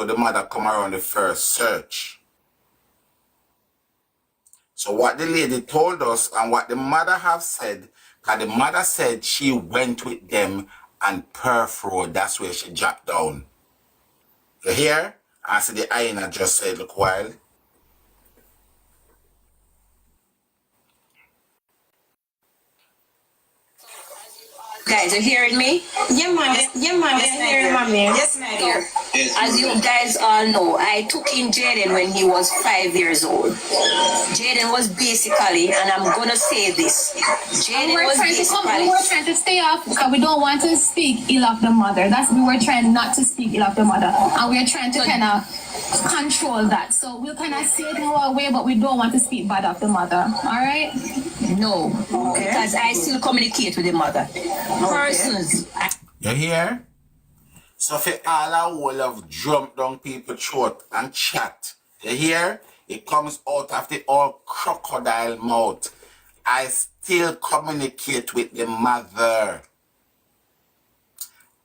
the mother come around the first search. So what the lady told us and what the mother have said, because the mother said she went with them and Perth Road, that's where she dropped down. You hear? I see the hyena just said, look wild. Guys, are you hearing me? Yeah, ma'am. Yeah, ma'am. Yes, I'm hearing, ma'am. Yes, my dear. As you guys all know, I took in Jayden when he was 5 years old. Jayden was basically, and I'm gonna say this, Jayden was basically. We were trying to stay off because we don't want to speak ill of the mother. We were trying not to speak ill of the mother, and we're trying to kind of control that. So we'll kind of say it in our way, but we don't want to speak bad of the mother. All right? No, because I still communicate with the mother. Persons. You hear? So for all our whole of jump down people throat and chat, you hear? It comes out of the old crocodile mouth. I still communicate with the mother.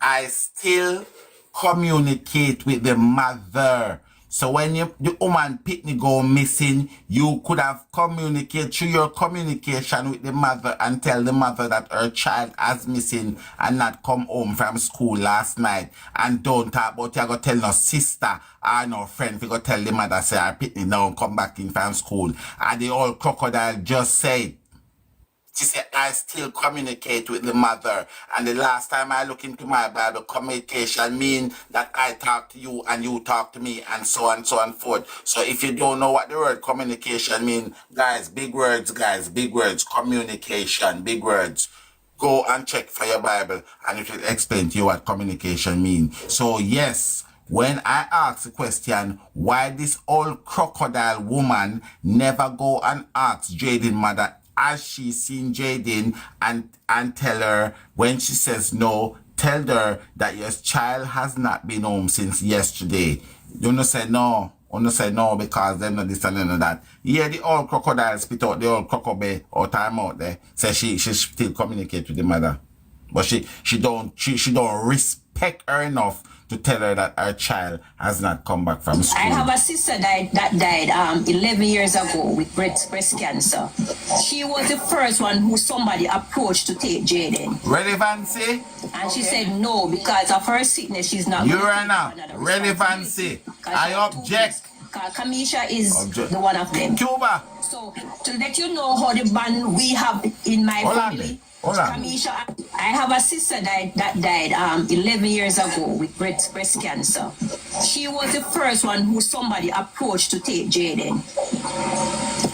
I still communicate with the mother. So when the woman Pitney go missing, you could have communicated through your communication with the mother and tell the mother that her child is missing and not come home from school last night. And don't talk about you go tell no sister or no friend. You go tell the mother say her Pitney now come back in from school. And the old crocodile just said, she said, I still communicate with the mother. And the last time I look into my Bible, communication mean that I talk to you and you talk to me and so on and forth. So if you don't know what the word communication mean, guys, big words, communication, big words. Go and check for your Bible and it will explain to you what communication means. So yes, when I ask the question, why this old crocodile woman never go and ask Jayden mother, as she seen Jayden and tell her when she says no, tell her that your child has not been home since yesterday. You not say no. You not say no because them not this and none of that. Yeah, the old crocodile spit out the old crocodile or time out there. Say she still communicate with the mother. But she don't respect her enough to tell her that her child has not come back from school. I have a sister that died 11 years ago with breast cancer. She was the first one who somebody approached to take Jayden. Relevancy? And she said no, because of her sickness, she's not. You're relevancy. I object. Kamisha is the one of them. Cuba. So to let you know how the band we have in my family. Kamisha, I have a sister that died 11 years ago with breast cancer. She was the first one who somebody approached to take Jayden.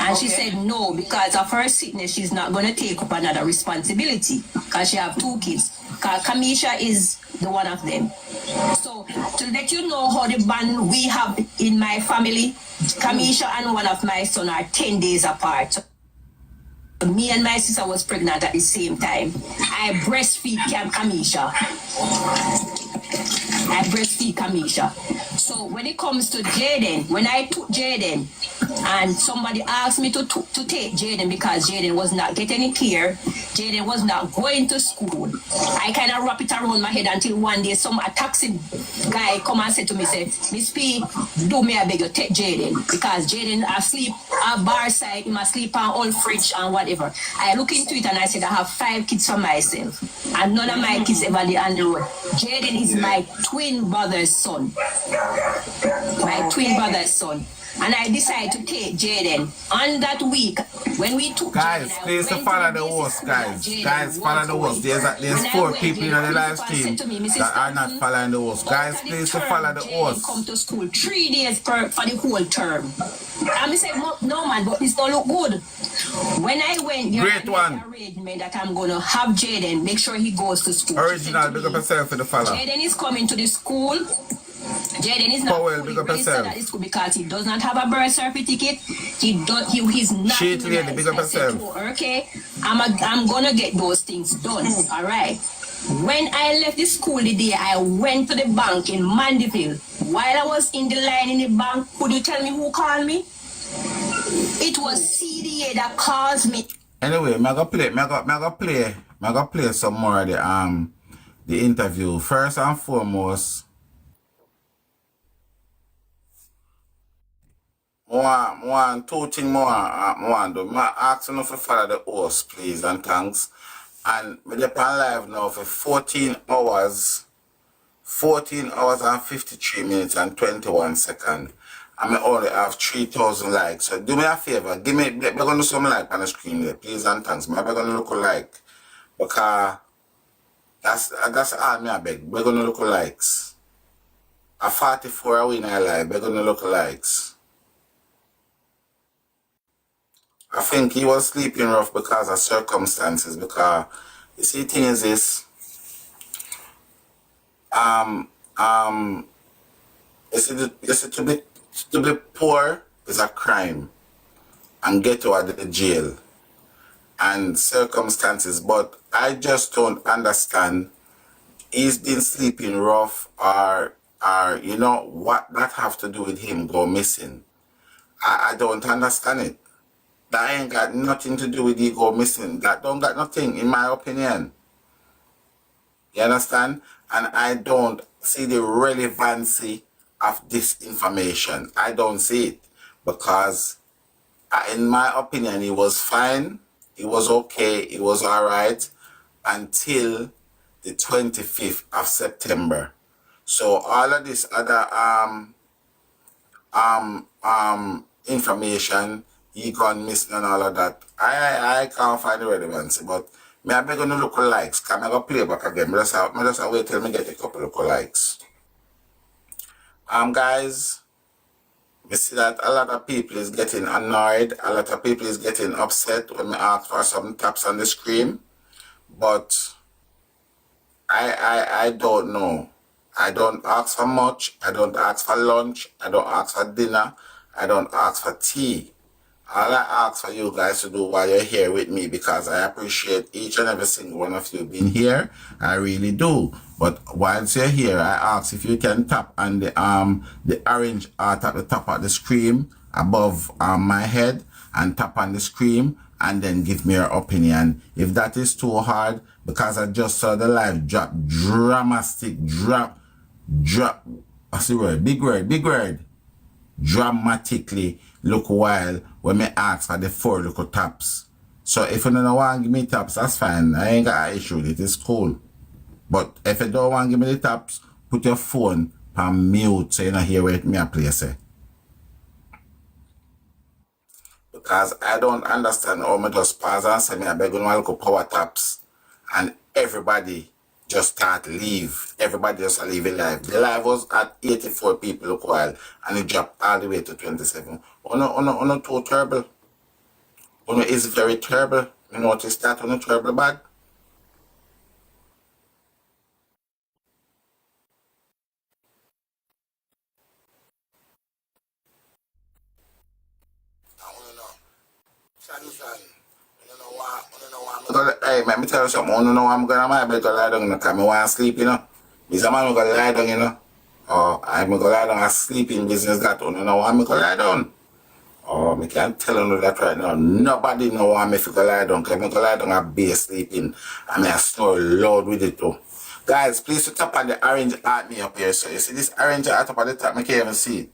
And she said no, because of her sickness, she's not going to take up another responsibility because she have 2 kids. Kamisha is the one of them. So to let you know how the band we have in my family, Kamisha and one of my sons are 10 days apart. Me and my sister was pregnant at the same time. I breastfeed Kamisha. So when it comes to Jayden, when I took Jayden and somebody asked me to take Jayden because Jayden was not getting any care, Jayden was not going to school, I kind of wrap it around my head until one day a taxi guy come and said to me, say, Miss P, do me a beg you take Jayden because Jayden asleep at bar side, he must sleep on old fridge and whatever. I look into it and I said I have 5 kids for myself and none of my kids ever did on the road. Jayden is my twin brother's son. And I decided to take Jayden. On that week, when we took guys, Jayden, please to follow the host, guys. Guys, follow the host. There's 4 people in the live stream that are not following the host. Guys, please to follow the host. Come to school 3 days for the whole term. And I said, no man, but this don't look good. When I went, great one. Arrangement that I'm gonna have Jayden make sure he goes to school. Original, big up yourself for the follow. Jayden is coming to the school. Jayden is not fully registered at the school because he does not have a birth certificate. He's not. Shit, lady, big up yourself. Okay, I'm gonna get those things done. All right. When I left the school the day, I went to the bank in Mandeville. While I was in the line in the bank, could you tell me who called me? It was CDA that calls me. Anyway, I'm gonna play some more of the interview. First and foremost, one, two things more, one do. I ask you to follow the host, please, and thanks. And we're on live now for 14 hours and 53 minutes and 21 seconds. And I only have 3,000 likes. So do me a favor, we're going to do some like on the screen there, please, and thanks. I'm going to look like, because that's all me I beg. We're going to look likes. A 44 a win I live, we're going to look likes. I think he was sleeping rough because of circumstances, because you see thing is this, you see to be poor is a crime and get out of the jail and circumstances, but I just don't understand, he's been sleeping rough or you know what that have to do with him go missing. I don't understand it. That ain't got nothing to do with he go missing. That don't got nothing, in my opinion. You understand? And I don't see the relevancy of this information. I don't see it. Because, in my opinion, he was fine. He was okay. He was alright. Until the 25th of September. So, all of this other information, he gone missing and all of that, I can't find the relevancy, but me I beg on the look likes, can I go play back again? I just wait till me get a couple of likes. Guys, we see that a lot of people is getting annoyed, a lot of people is getting upset when we ask for some taps on the screen, but I don't know. I don't ask for much, I don't ask for lunch, I don't ask for dinner, I don't ask for tea. All I ask for you guys to do while you're here with me, because I appreciate each and every single one of you being here. I really do. But once you're here, I ask if you can tap on the orange heart at the top of the screen above my head, and tap on the screen and then give me your opinion. If that is too hard, because I just saw the live drop, what's the word? Big word. Dramatically look wild when me ask for the 4 little taps. So if you don't want to give me taps, that's fine. I ain't got an issue with it. It's cool. But if you don't want to give me the taps, put your phone on mute so you don't hear what me a play say. Because I don't understand how me just pause and say me I beg you to look power taps and everybody just start leave. Everybody just leave it live. The live was at 84 people look while and it dropped all the way to 27. Ono too terrible. Ono is very terrible. You notice that ono terrible bad. Hey, let me tell you something. I don't know I'm going to my bed to lie down, because I want to sleep, you know. This man going to lie down, you know. Oh, I'm going to lie down and sleep in business that. I don't know I'm going to lie down. Oh, I can't tell you that right now. Nobody know I'm going to lie down, because I'm going to lie down and be sleeping. And I snore loud with it too. Guys, please tap on the orange heart me up here. So you see this orange heart up at the top, I can't even see it.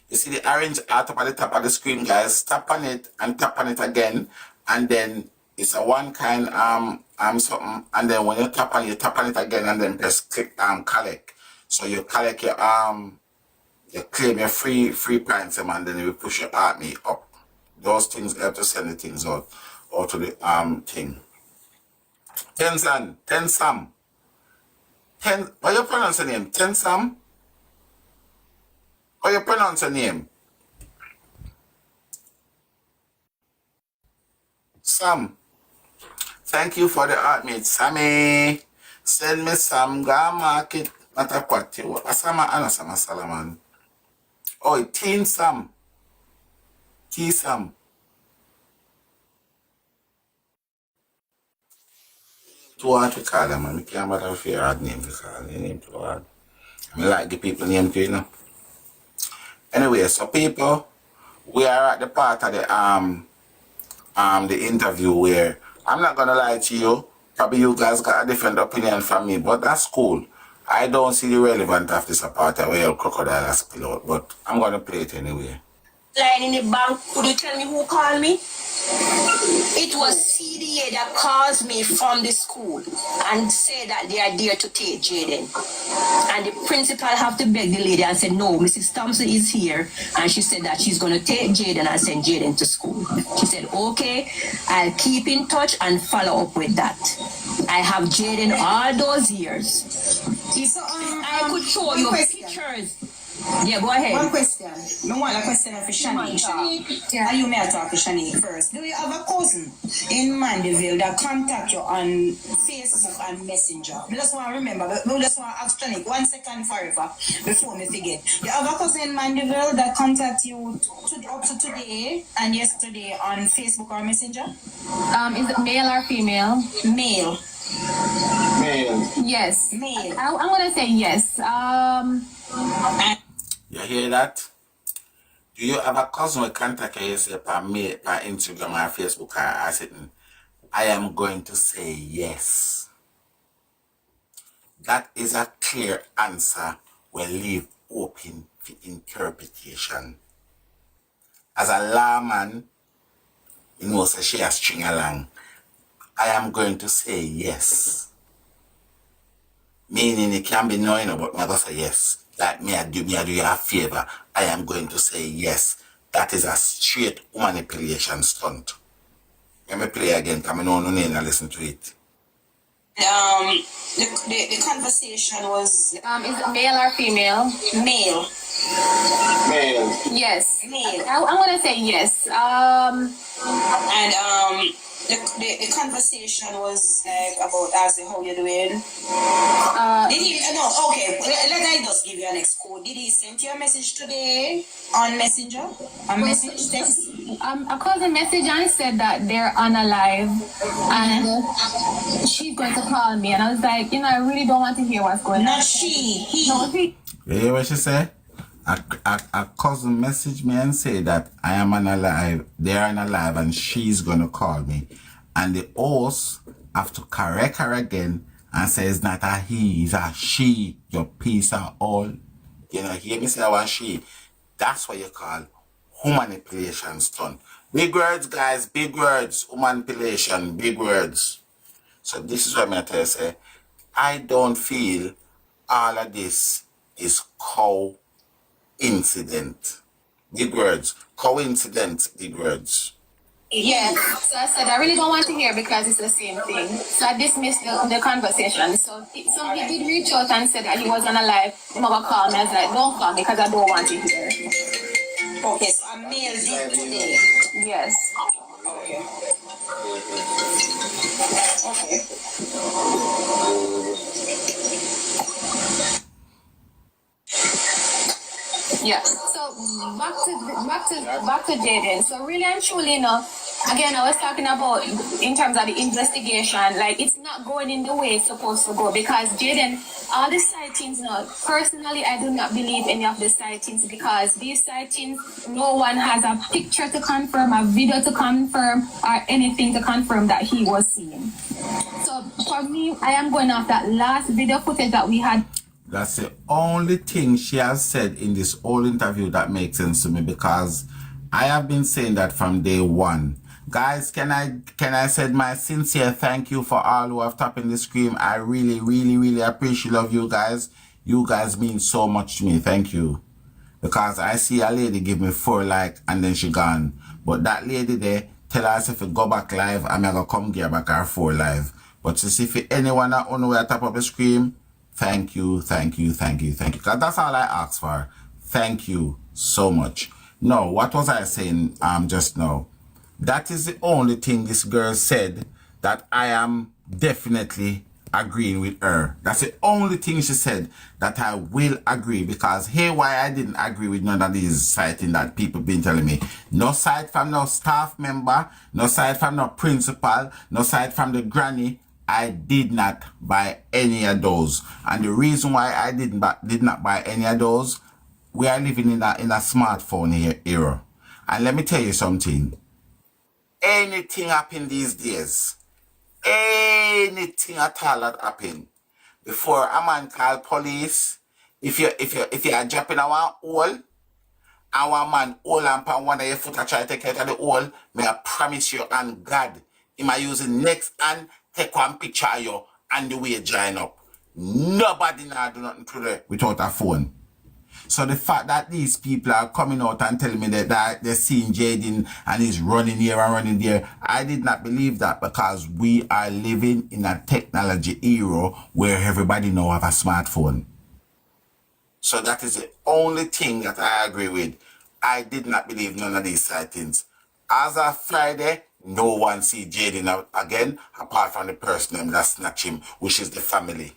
You see the orange heart up at the top of the screen, guys. Tap on it and tap on it again. And then it's a one kind something, and then when you tap on it again, and then press click collect. So you collect your you claim your free points, and then you push your me up. Those things help to send the things out to the thing. Ten Sam. How you pronounce the name? Ten Sam? How you pronounce the name? Sam. Thank you for the art, mate. Sammy. Send me some. Go market. Not a party. Asama anasama salaman. Oh, Teen Sam. T Sam. Too hard to call them, man. I can't bother with your hard name to call. Your name too hard. I like the people name too, you know. Anyway, so people, we are at the part of the interview where I'm not gonna lie to you, probably you guys got a different opinion from me, but that's cool. I don't see the relevance of this part where crocodile has spill out, but I'm gonna play it anyway. line in the bank. Could you tell me who called me? It was CDA that calls me from the school and say that they are there to take Jayden. And the principal have to beg the lady and say, no, Mrs. Thompson is here. And she said that she's going to take Jayden and send Jayden to school. She said, okay, I'll keep in touch and follow up with that. I have Jayden all those years. So, I could show you pictures. Yeah, go ahead. One question. I want a question for Shanique. Yeah. You may talk to Shanique first. Do you have a cousin in Mandeville that contact you on Facebook and Messenger? We just want to remember, we just want to ask Shanique 1 second forever before we forget. You have a cousin in Mandeville that contact you up to today and yesterday on Facebook or Messenger? Is it male or female? Male. Male. Yes. Male. I'm gonna say yes. You hear that? Do you have a cousin who contact you by Instagram or Facebook or something? I am going to say yes. That is a clear answer. We'll leave open for interpretation. As a lawman, you know, so she has string along. I am going to say yes. Meaning it can be knowing about me, I say yes. Like me, I do you a favor. I am going to say yes. That is a straight manipulation stunt. Let me play again, come on and listen to it. The conversation was Is it male or female? male. Male. Yes. Male. I'm gonna say yes. And the conversation was like about asking how you doing. Did he? No. Okay. Let I just give you an next code. Did he send you a message today on Messenger? A message text? A cousin message and said that they're on a live and she's going to call me, and I was like, I really don't want to hear what's going on. Not she. He. No, he. You hear what she say? A cousin messaged me and said that I am on a live, they're on a live and she's gonna call me. And the host have to correct her again and say it's not a he, it's a she, your piece of all. You know, hear me say I was she. That's what you call manipulation stunt. Big words, guys, big words. Manipulation, big words. So this is what I'm going to tell you, say, I don't feel all of this is coincident. Big words. Coincidence, big words. Yes. So I said I really don't want to hear because it's the same thing. So I dismissed the conversation. So he did reach out and said that he was on a live. He's not gonna call me. I was like, don't call me because I don't want to hear. Okay, so a male did today. Yes. Okay. Yeah. So back to Jayden. So really and truly, again, I was talking about in terms of the investigation, like it's not going in the way it's supposed to go because Jayden, all the sightings, personally, I do not believe any of the sightings because these sightings, no one has a picture to confirm, a video to confirm, or anything to confirm that he was seen. So for me, I am going off that last video footage that we had. That's the only thing she has said in this whole interview that makes sense to me because I have been saying that from day one. Guys, can I say my sincere thank you for all who have tapped in the screen. I really, really, really appreciate love you guys. You guys mean so much to me. Thank you. Because I see a lady give me 4 likes and then she gone. But that lady there, tell us if you go back live, I'm gonna come get back her 4 live. But to see if anyone on the way top of the screen, thank you, thank you, thank you, thank you. Because that's all I asked for. Thank you so much. No, what was I saying just now? That is the only thing this girl said that I am definitely agreeing with her. That's the only thing she said that I will agree because here why I didn't agree with none of these sighting that people been telling me. No sight from no staff member, no sight from no principal, no sight from the granny. I did not buy any of those. And the reason why I did not buy any of those, we are living in a smartphone era. And let me tell you something. Anything happen these days, anything at all that happen, before a man call police, if you are dropping a one hole and one man hold on pan one of your foot and try to take out of the hole, may I promise you and God, he might use the next hand, take one picture of you and the way join up. Nobody now do nothing today without a phone. So the fact that these people are coming out and telling me that they're seeing Jayden and he's running here and running there, I did not believe that, because we are living in a technology era where everybody now have a smartphone. So that is the only thing that I agree with. I did not believe none of these sightings. As of Friday, no one see Jayden again, apart from the person that snatched him, which is the family.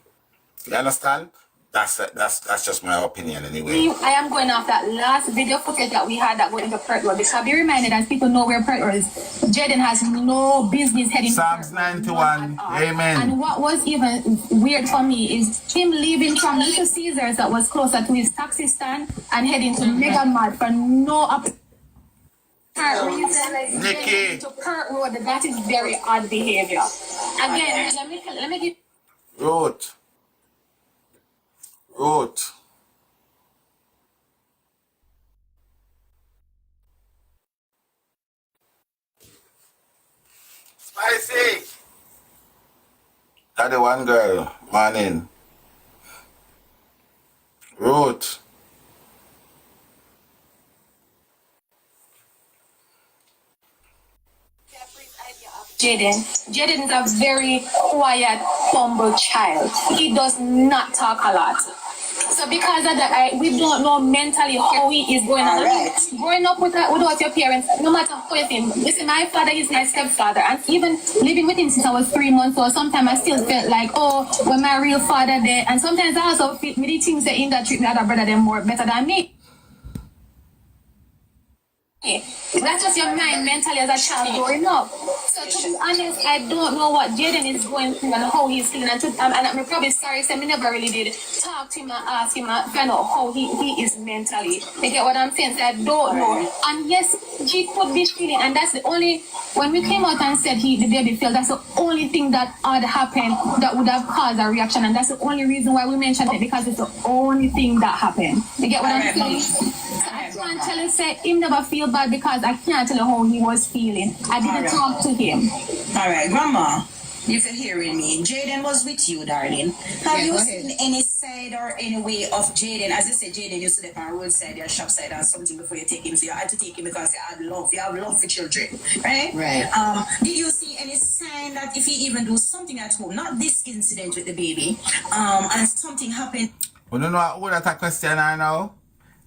You understand? That's just my opinion anyway. I am going off that last video footage that we had that went into Perth Road, because be reminded, as people know where Perth Road is, Jayden has no business heading Psalms to Perth Road, 91, amen. And what was even weird for me is him leaving from Little Caesars that was closer to his taxi stand and heading to Mega Mart for no apparent reason. Nikki. To Perth Road, that is very odd behavior. Again, let me give Root. Spicy. That the one girl, morning. Root. Jayden is a very quiet, humble child. He does not talk a lot. So because of that, we don't know mentally how he is going on. Right. Growing up without your parents, no matter how you think. Listen, my father is my stepfather, and even living with him since I was 3 months old, sometimes I still felt like, oh, when my real father there. And sometimes I also feel many things that in that treat my other brother them more better than me. That's just your mind mentally as a child growing up. So to be honest, I don't know what Jayden is going through and how he's feeling. And I'm probably sorry, so I never really did talk to him and ask him and find out how he is mentally. You get what I'm saying? So I don't know. And yes, he could be feeling, and that's the only, when we came out and said the baby felt, that's the only thing that had happened that would have caused a reaction. And that's the only reason why we mentioned it, because it's the only thing that happened. You get what I'm saying? So I can't tell you, say, him never feel bad, because I can't tell you how he was feeling. I didn't talk to him. All right, Grandma, if you're hearing me, Jayden was with you, darling. Have you seen any side or any way of Jayden? As you said, Jayden used to live on roadside or shop side or something before you take him, so you had to take him because you had love. You have love for children, right? Right. Did you see any sign that if he even do something at home, not this incident with the baby, and something happened? You don't know who that a question I know?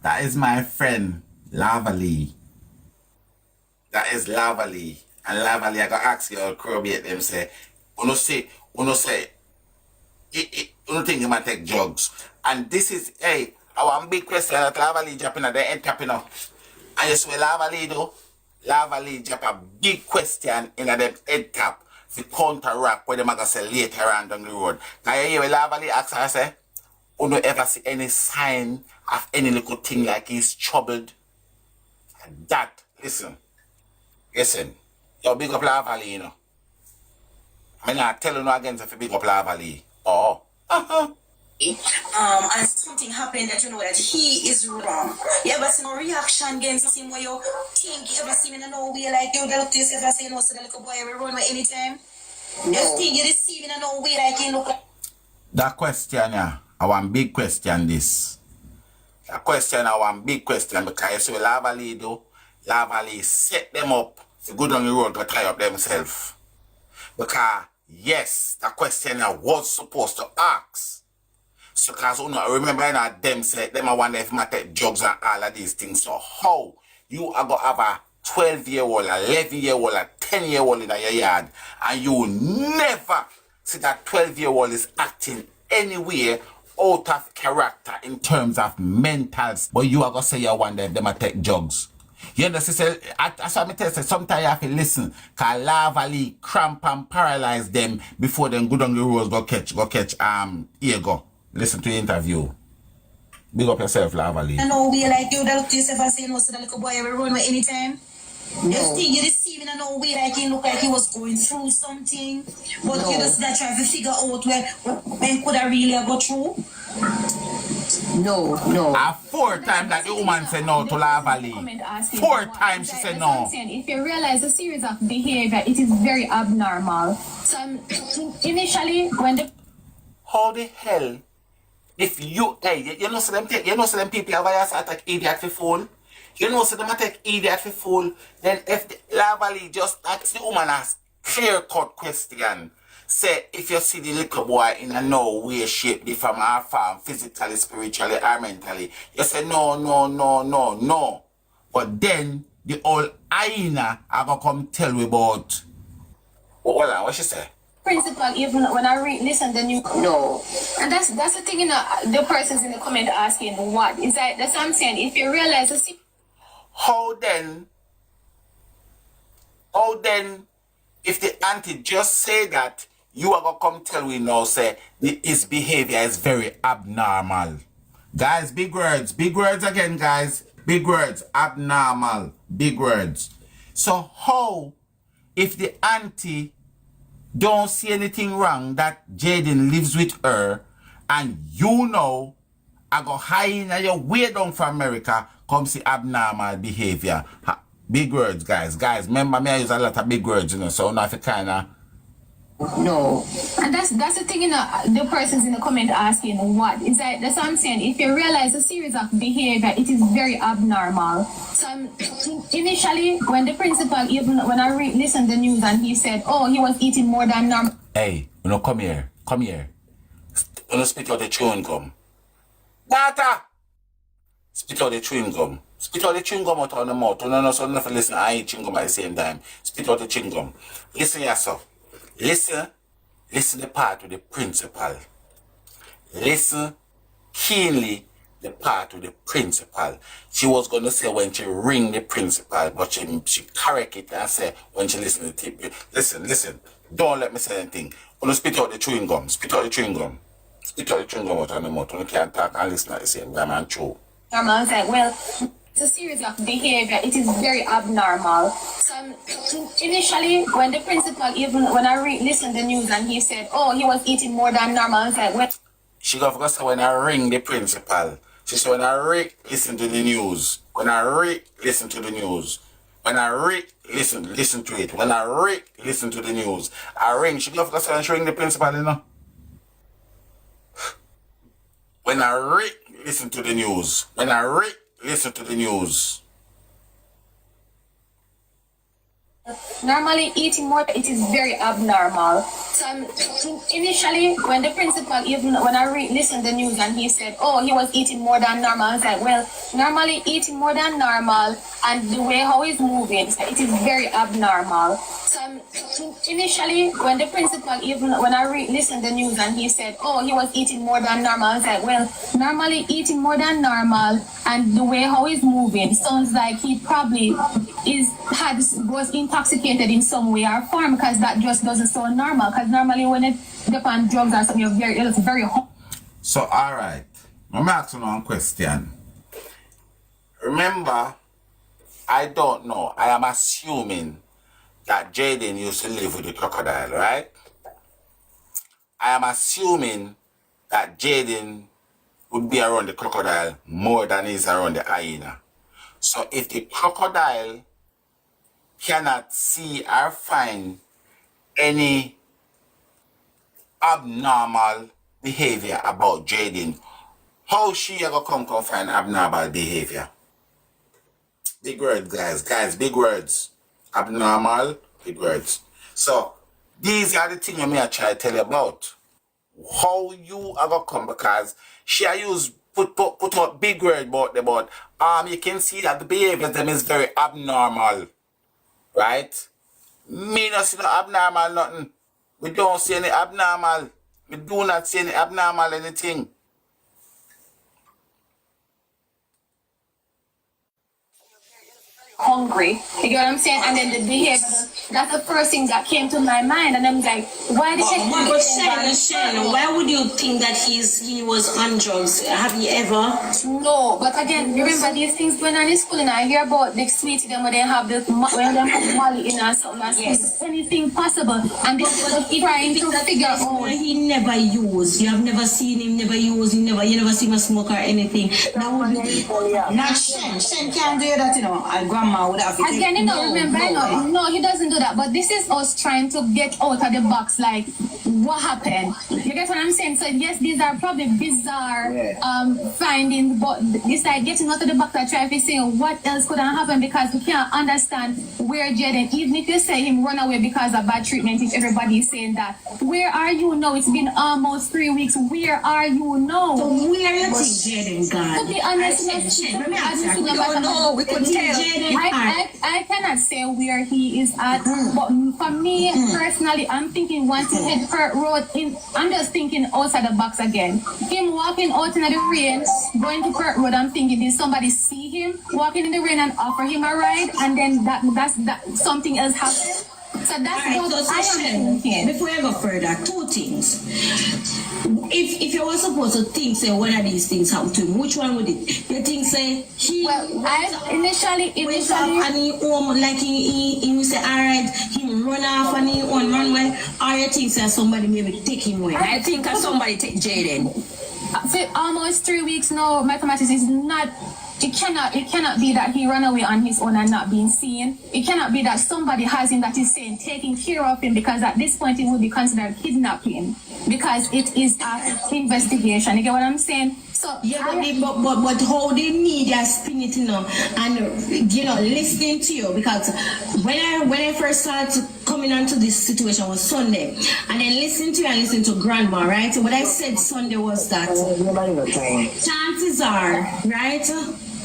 That is my friend, Lavally. That is Lavally. And Lavally, I got to ask you, corroborate them, say, you don't think you might take drugs. And this is, hey, our big question that Lavally dropping at the end tapping up. And you see Lavally do? Lavally drop a big question in the head tap to counteract what they might say later on down the road. Now you hear Lavally ask her, say, you don't ever see any sign of any little thing like he's troubled? And that, listen, you big up Lavally, you know. I'm not telling you again if you big up Lavally. Oh. And something happened that you know that he is wrong. You ever see no reaction against him where you think, you ever see him in no way like you look to yourself and say, no, so the little boy will run away anytime? No. You think you deceive him in no way like he look like... That question, yeah, I want big question this. That question, I want big question, because you see what Lavally do? Lavally set them up to go down the road to tie up themselves. Because, yes, that question I was supposed to ask. So, because I remember that them said, them I wonder if I take drugs and all of these things. So, how you are going to have a 12-year-old, 11-year-old, a 10-year-old in your yard, and you never see that 12-year-old is acting anywhere out of character in terms of mental. But you are going to say you wonder if them I take drugs. You understand? That's what I tell you. Sometimes you have to listen. Because Lavally cramp and paralyze them before them go down the roads, go catch, here go. Listen to the interview. Big up yourself, Lavally. I know we like you, look to yourself and say, no, so the little boy will run away anytime. No. You think you deceiving in no way like he looked like he was going through something. But you just trying to figure out when could I really go through. No. And 4 times that the woman said no to Lavali. 4 times she said no. If you realize the series of behavior, it is very abnormal. So initially, when the How the hell? If you, hey, you know, so them people have attack idiot for fool. You know, so them attack idiot for fool. Then if the Lavali just ask the woman a clear cut question, say if you see the little boy in a no way, shape, from our farm, physically, spiritually, or mentally, you say no. But then the old hyena are gonna come tell we about. Hold on, what she say? principal, even when I listen the news, No. and that's the thing. The person's in the comment asking what is that. That's what I'm saying. If you realize the How then, if the auntie just say that, you are going to come tell we now, say, his behavior is very abnormal. Guys, big words again, guys. Big words, abnormal, big words. So how, if the auntie don't see anything wrong that Jayden lives with her, and you know, I go high in your way down from America, come see abnormal behavior. Big words, guys. Remember me, I use a lot of big words, you know, so now if you kinda... No. And that's the thing, the person's in the comment asking what is that. That's what I'm saying. If you realize the series of behavior, it is very abnormal. So initially, when the principal, even when I listened to the news and he said, oh, he was eating more than normal. Hey, you know, come here. You know, spit out the chewing gum. Data! Spit out the chewing gum. Spit out the chewing gum out on the mouth. No, so nothing listen. I eat chewing gum at the same time. Spit out the chewing gum. Listen, yourself. Listen the part with the principal. Listen keenly the part with the principal. She was going to say when she ring the principal, but she correct it and say when she listen to the tip. Listen. Don't let me say anything. When you spit out the chewing gum. Spit out the chewing gum out on the mouth. You can't talk and listen at the same time and chew. I was like, well, it's a series of behavior. It is very abnormal. So initially, when the principal, even when I listened to the news and he said, oh, he was eating more than normal, I was like, well. She got to say when I ring the principal. She said when I listen to the news. When I listen to the news. When I listen to it. When I listen to the news. I ring. She got to say when she ring the principal, you know. When I listen to the news. When I listen to the news. Normally eating more, it is very abnormal. So initially, when the principal, even when I listened to the news and he said, oh, he was eating more than normal, I was like, well, normally eating more than normal and the way how he's moving, it is very abnormal. So initially, when the principal, even when I listened to the news and he said, oh, he was eating more than normal, I was like, well, normally eating more than normal and the way how he's moving sounds like he probably was intoxicated in some way or form, because that just doesn't sound normal. Because normally when it depends on drugs or something, it's very hot. So, all right. I'm asking one question. Remember, I don't know. I am assuming that Jayden used to live with the crocodile, right? I am assuming that Jayden would be around the crocodile more than he's around the hyena. So if the crocodile cannot see or find any abnormal behavior about Jayden, how she ever come find abnormal behavior? Big words, guys, big words. Abnormal, big words. So these are the things I try to tell you about. How you ever come, because she put out big word about them, but you can see that the behavior of them is very abnormal. Right? Me not see no abnormal nothing. We don't see any abnormal. We do not see any abnormal anything. Hungry. You get what I'm saying? And then the behavior That's the first thing that came to my mind, and I'm like, why did But Shannon, why would you think that he was on drugs? Have you ever? No, but again, remember these things going on in school, and I hear about the sweetie them when they have the when they have Molly in or something. Yes. Anything possible, and they were trying to figure out. He never used. You have never seen him never use. You never see him smoke or anything. That would be Not Shen. Shen can't do that, you know. And grandma would have to take. Again, you know, no, he doesn't do that. But this is us trying to get out of the box, like what happened. You get what I'm saying? So yes, these are probably bizarre findings, but it's like getting out of the box and trying to say what else could have happened, because we can't understand where Jayden, even if you say him run away because of bad treatment, if everybody is saying that, where are you now? It's been almost 3 weeks. Where are you now? So where you think Jayden gone? To be honest, no, we couldn't tell. I cannot say where he is at, but for me personally, I'm thinking once he hit Perth Road, I'm just thinking outside the box again. Him walking out in the rain, going to Perth Road, I'm thinking did somebody see him walking in the rain and offer him a ride, and then that's something else happened. So that's what I am thinking. Before I go further, two things. If you were supposed to think, say, one of these things happened to him, which one would it? You think, say, he... Well, I initially... And he home, like he will say, all right, he run off and he run away, or you think, say, somebody maybe take him away? I think somebody take Jayden. For almost 3 weeks now, mathematics is not... It cannot be that he ran away on his own and not being seen. It cannot be that somebody has him that is saying taking care of him, because at this point it would be considered kidnapping, because it is an investigation. You get what I'm saying? So yeah, but how the media spin it, you know, and you know, listening to you, because when I first started coming onto this situation was Sunday, and then listening to you and listening to grandma, right? So what I said Sunday was that chances are, right?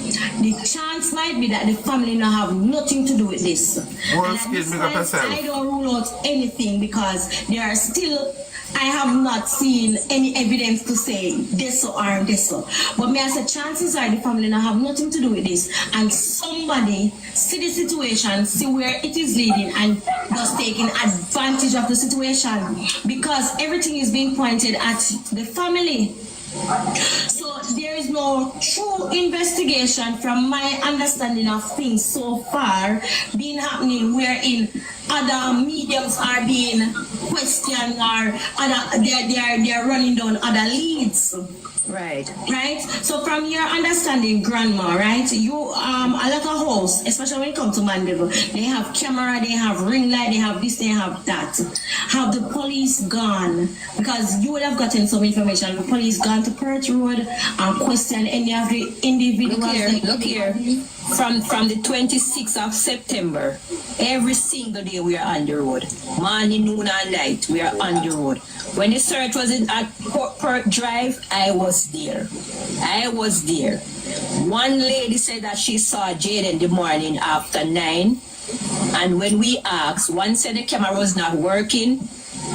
The chance might be that the family now have nothing to do with this. I don't rule out anything, because there are still, I have not seen any evidence to say this or this. But me I say chances are the family now have nothing to do with this, and somebody see the situation, see where it is leading, and just taking advantage of the situation, because everything is being pointed at the family. So there is no true investigation, from my understanding of things so far, being happening wherein other mediums are being questioned, or they're running down other leads. Right. Right? So from your understanding, grandma, right? You a lot of hosts, especially when it comes to Mandeville, they have camera, they have ring light, they have this, they have that. Have the police gone? Because you would have gotten some information. The police gone to Perth Road and questioned any of the individuals. Look here. From the 26th of September, every single day we are on the road. Morning, noon, and night, we are on the road. When the search was at Perth Drive, I was there. One lady said that she saw Jayden the morning after 9. And when we asked, one said the camera was not working.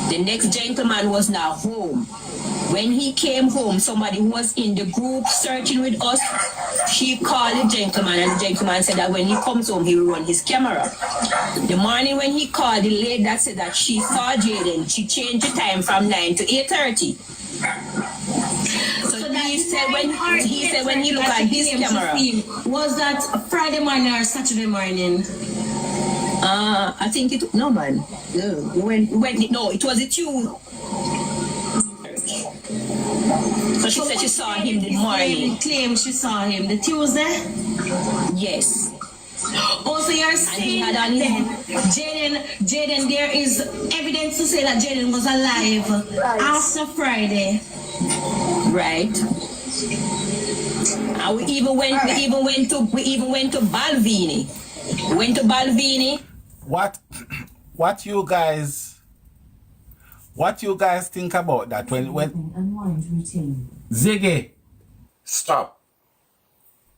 The next gentleman was not home. When he came home, somebody who was in the group searching with us, she called the gentleman, and the gentleman said that when he comes home, he will run his camera. The morning when he called, the lady that said that she saw Jayden, she changed the time from 9 to 8:30. So he said when he looked at his camera. Was that Friday morning or Saturday morning? I think it, no man. No, it was a Tuesday. So she said she saw him the morning. Claim she saw him the Tuesday? Yes. Also, you're saying that Jayden, there is evidence to say that Jayden was alive after Friday. Right. And we even went to Balvenie. We went to Balvenie. What you guys think about that when Ziggy, stop.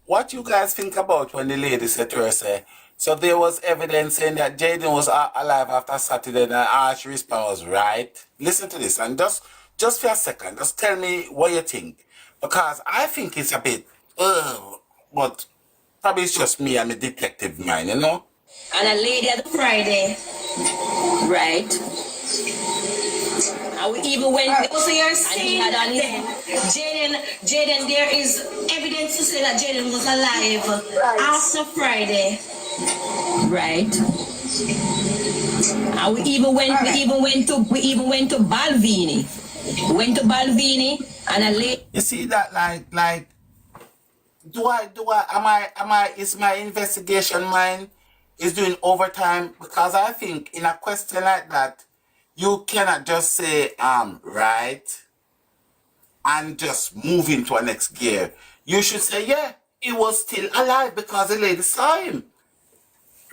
What you guys think about when the lady said to her, say, so there was evidence saying that Jayden was alive after Saturday, and Arch response was right? Listen to this, and just for a second, just tell me what you think. Because I think it's a bit, but probably it's just me and my detective mind, you know? And a lady at Friday right? And we even went. So you're and he saying had that on his Jayden, there is evidence to say that Jayden was alive after Friday. right. And we even went to Balvini. We went to Balvini and a lady. You see that like is my investigation mine is doing overtime? Because I think in a question like that, you cannot just say right and just move into a next gear. You should say, yeah, he was still alive because the lady saw him.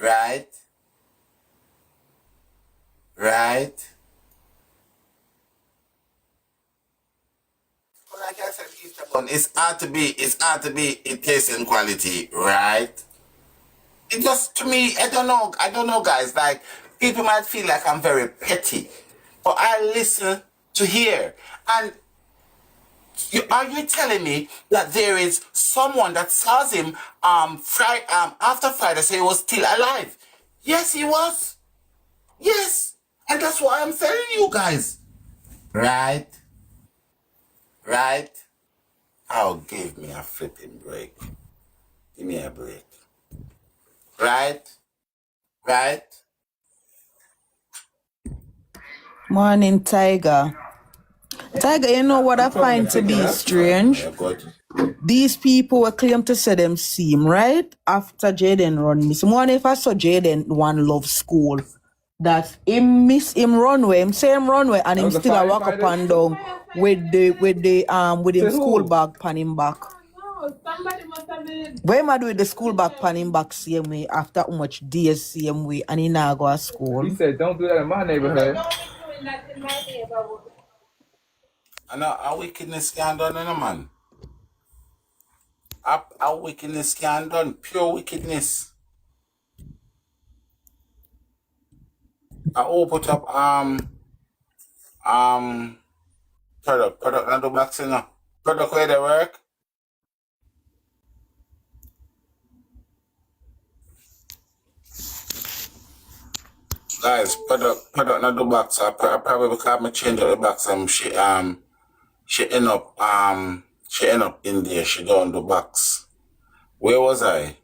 Right? Right? Like I said, it's hard to be a taste and quality, right? It just, to me, I don't know, guys. Like, people might feel like I'm very petty, but I listen to hear. And are you telling me that there is someone that saw him after Friday, so he was still alive? Yes, he was. Yes, and that's what I'm telling you guys. Right? Right? Oh, give me a flipping break. Give me a break. Right? Right? Morning, Tiger. Tiger, you know what I find to be strange? These people were claim to say them see him, right? After Jayden run miss. Morning, if I saw Jayden one love school, that him miss him runway, him say him runway, and him still a walk up and down with him school bag pan him back. Where am I doing the school bag pan him back same way after how much days same way and he now go to school? He said, don't do that in my neighborhood. And our wickedness can done, man. Our wickedness can done, pure wickedness. I all put up product not the box, you know. Product where they work. Guys, product not the box. I probably because I change up the box and she end up in there, she don't the box. Where was I?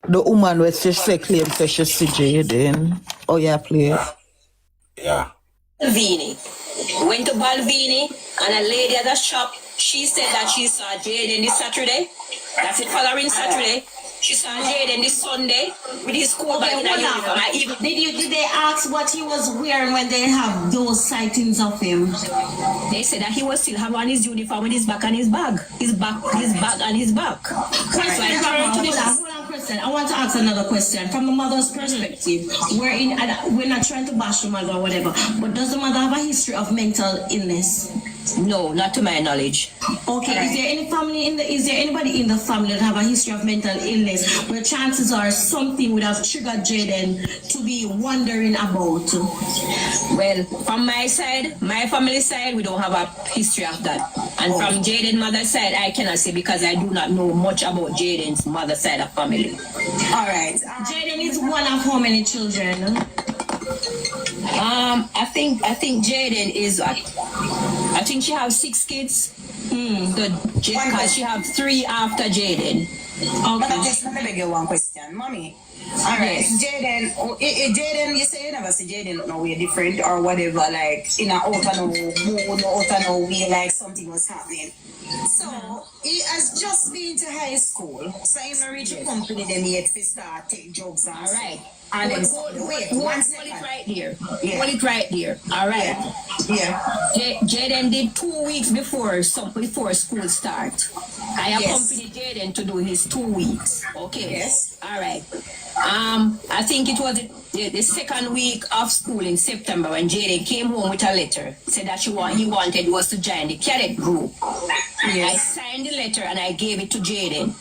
The woman was just say claim say she see Jayden. Oh yeah, please. Yeah. Balvini. Went to Balvini and a lady at the shop, she said that she saw Jayden this Saturday. That's it, following Saturday. She saw Jayden this Sunday with his school bag in a uniform. Did they ask what he was wearing when they have those sightings of him? They said that he was still have on his uniform with his back and his bag. His bag and his back. Hold on, Kristen. I want to ask another question. From the mother's perspective, we're not trying to bash the mother or whatever, but does the mother have a history of mental illness? No, not to my knowledge. Okay, right. Is there anybody in the family that have a history of mental illness where chances are something would have triggered Jayden to be wondering about? Well, from my side, my family side, we don't have a history of that. And from Jayden's mother's side, I cannot say because I do not know much about Jayden's mother's side of family. All right. Jayden is one of how many children? I think Jayden is. I think she has 6 kids. Because she have 3 after Jayden. Okay. Let me beg you one question, mommy. All right, yes. Jayden, you say you never see Jayden no way different or whatever, like in a out of no mood, out of no way, like something was happening. So he has just been to high school, so he's not reach a company them yet to start take jobs and all right. And then hold it right there. Yeah. Hold it right there. All right. Yeah. Jayden did 2 weeks before school start. I accompanied Jayden to do his 2 weeks. Okay. Yes. All right. I think it was the second week of school in September when Jayden came home with a letter. Said that he wanted was to join the cadet group. Yes. I signed the letter and I gave it to Jayden.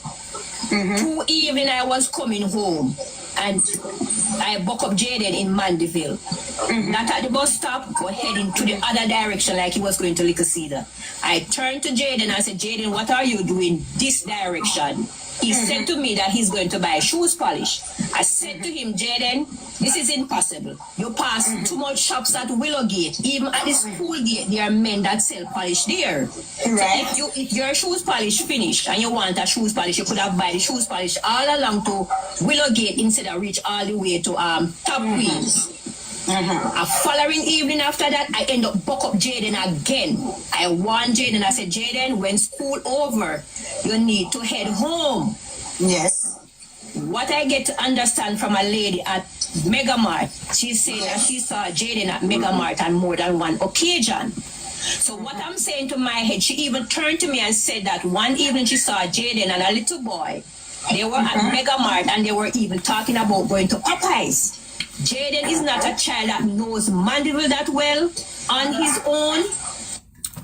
2 evening I was coming home. and I buck up Jayden in Mandeville. Not at the bus stop, but heading to the other direction like he was going to Little Cedar. I turned to Jayden and said, Jayden, what are you doing this direction? He said to me that he's going to buy shoes polish. I said to him, Jayden, this is impossible. You pass too much shops at Willowgate. Even at the school gate, there are men that sell polish there. Right. So if your shoes polish finished and you want a shoes polish, you could have buy the shoes polish all along to Willowgate instead of reach all the way to Top Queens. A following evening after that, I end up buck up Jayden again. I warned Jayden. I said, Jayden, when school over, you need to head home. Yes. What I get to understand from a lady at Megamart, she said that she saw Jayden at Megamart on more than one occasion. So what I'm saying to my head, she even turned to me and said that one evening she saw Jayden and a little boy. They were at Megamart and they were even talking about going to Popeyes. Jayden is not a child that knows Mandeville that well on his own.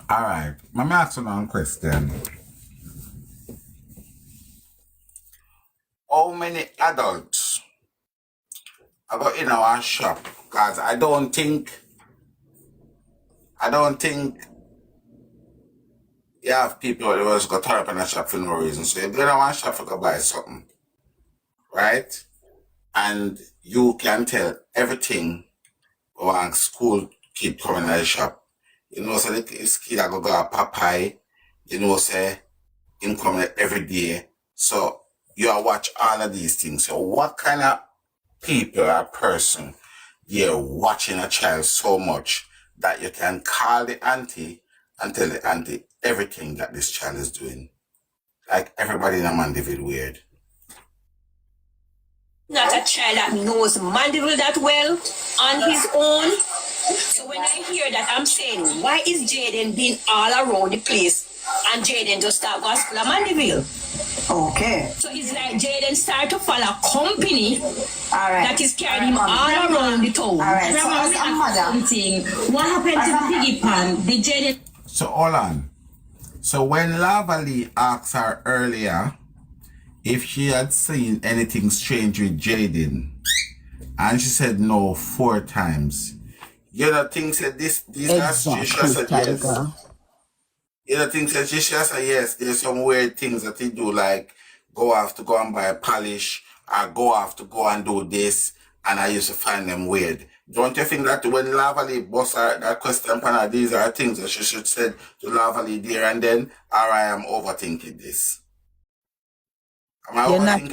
All right. Let me ask you one question. How many adults are going in our shop? Because I don't think you have people who just go turn up in a shop for no reason. So if you don't want shop, you go buy something. Right? And you can tell everything when school kid coming to the shop. You know, so the kid that go to Popeye, you know, say, him coming every day. So you watch all of these things. So what kind of people or person you're watching a child so much that you can call the auntie and tell the auntie everything that this child is doing? Like everybody in a Mandeville weird. Not a child that knows Mandeville that well on his own. So when I hear that, I'm saying, why is Jayden being all around the place and Jayden just start gospel of Mandeville? Okay. So it's like Jayden start to follow a company that is carrying him all Grandma. around the town. All right. Grandma, So as a mother, something. What happened to the piggy pan? Did Jayden... So hold on. So when Lavally asked her earlier if she had seen anything strange with Jayden, and she said no 4 times. You know, things said this Exactly, she said yes. Tiger. You know, things that she said yes. There's some weird things that he do, like go off to go and buy a polish, or go off to go and do this, and I used to find them weird. Don't you think that when Lavally boss her that question, these are things that she should say to Lavally there and then, or I am overthinking this? You're not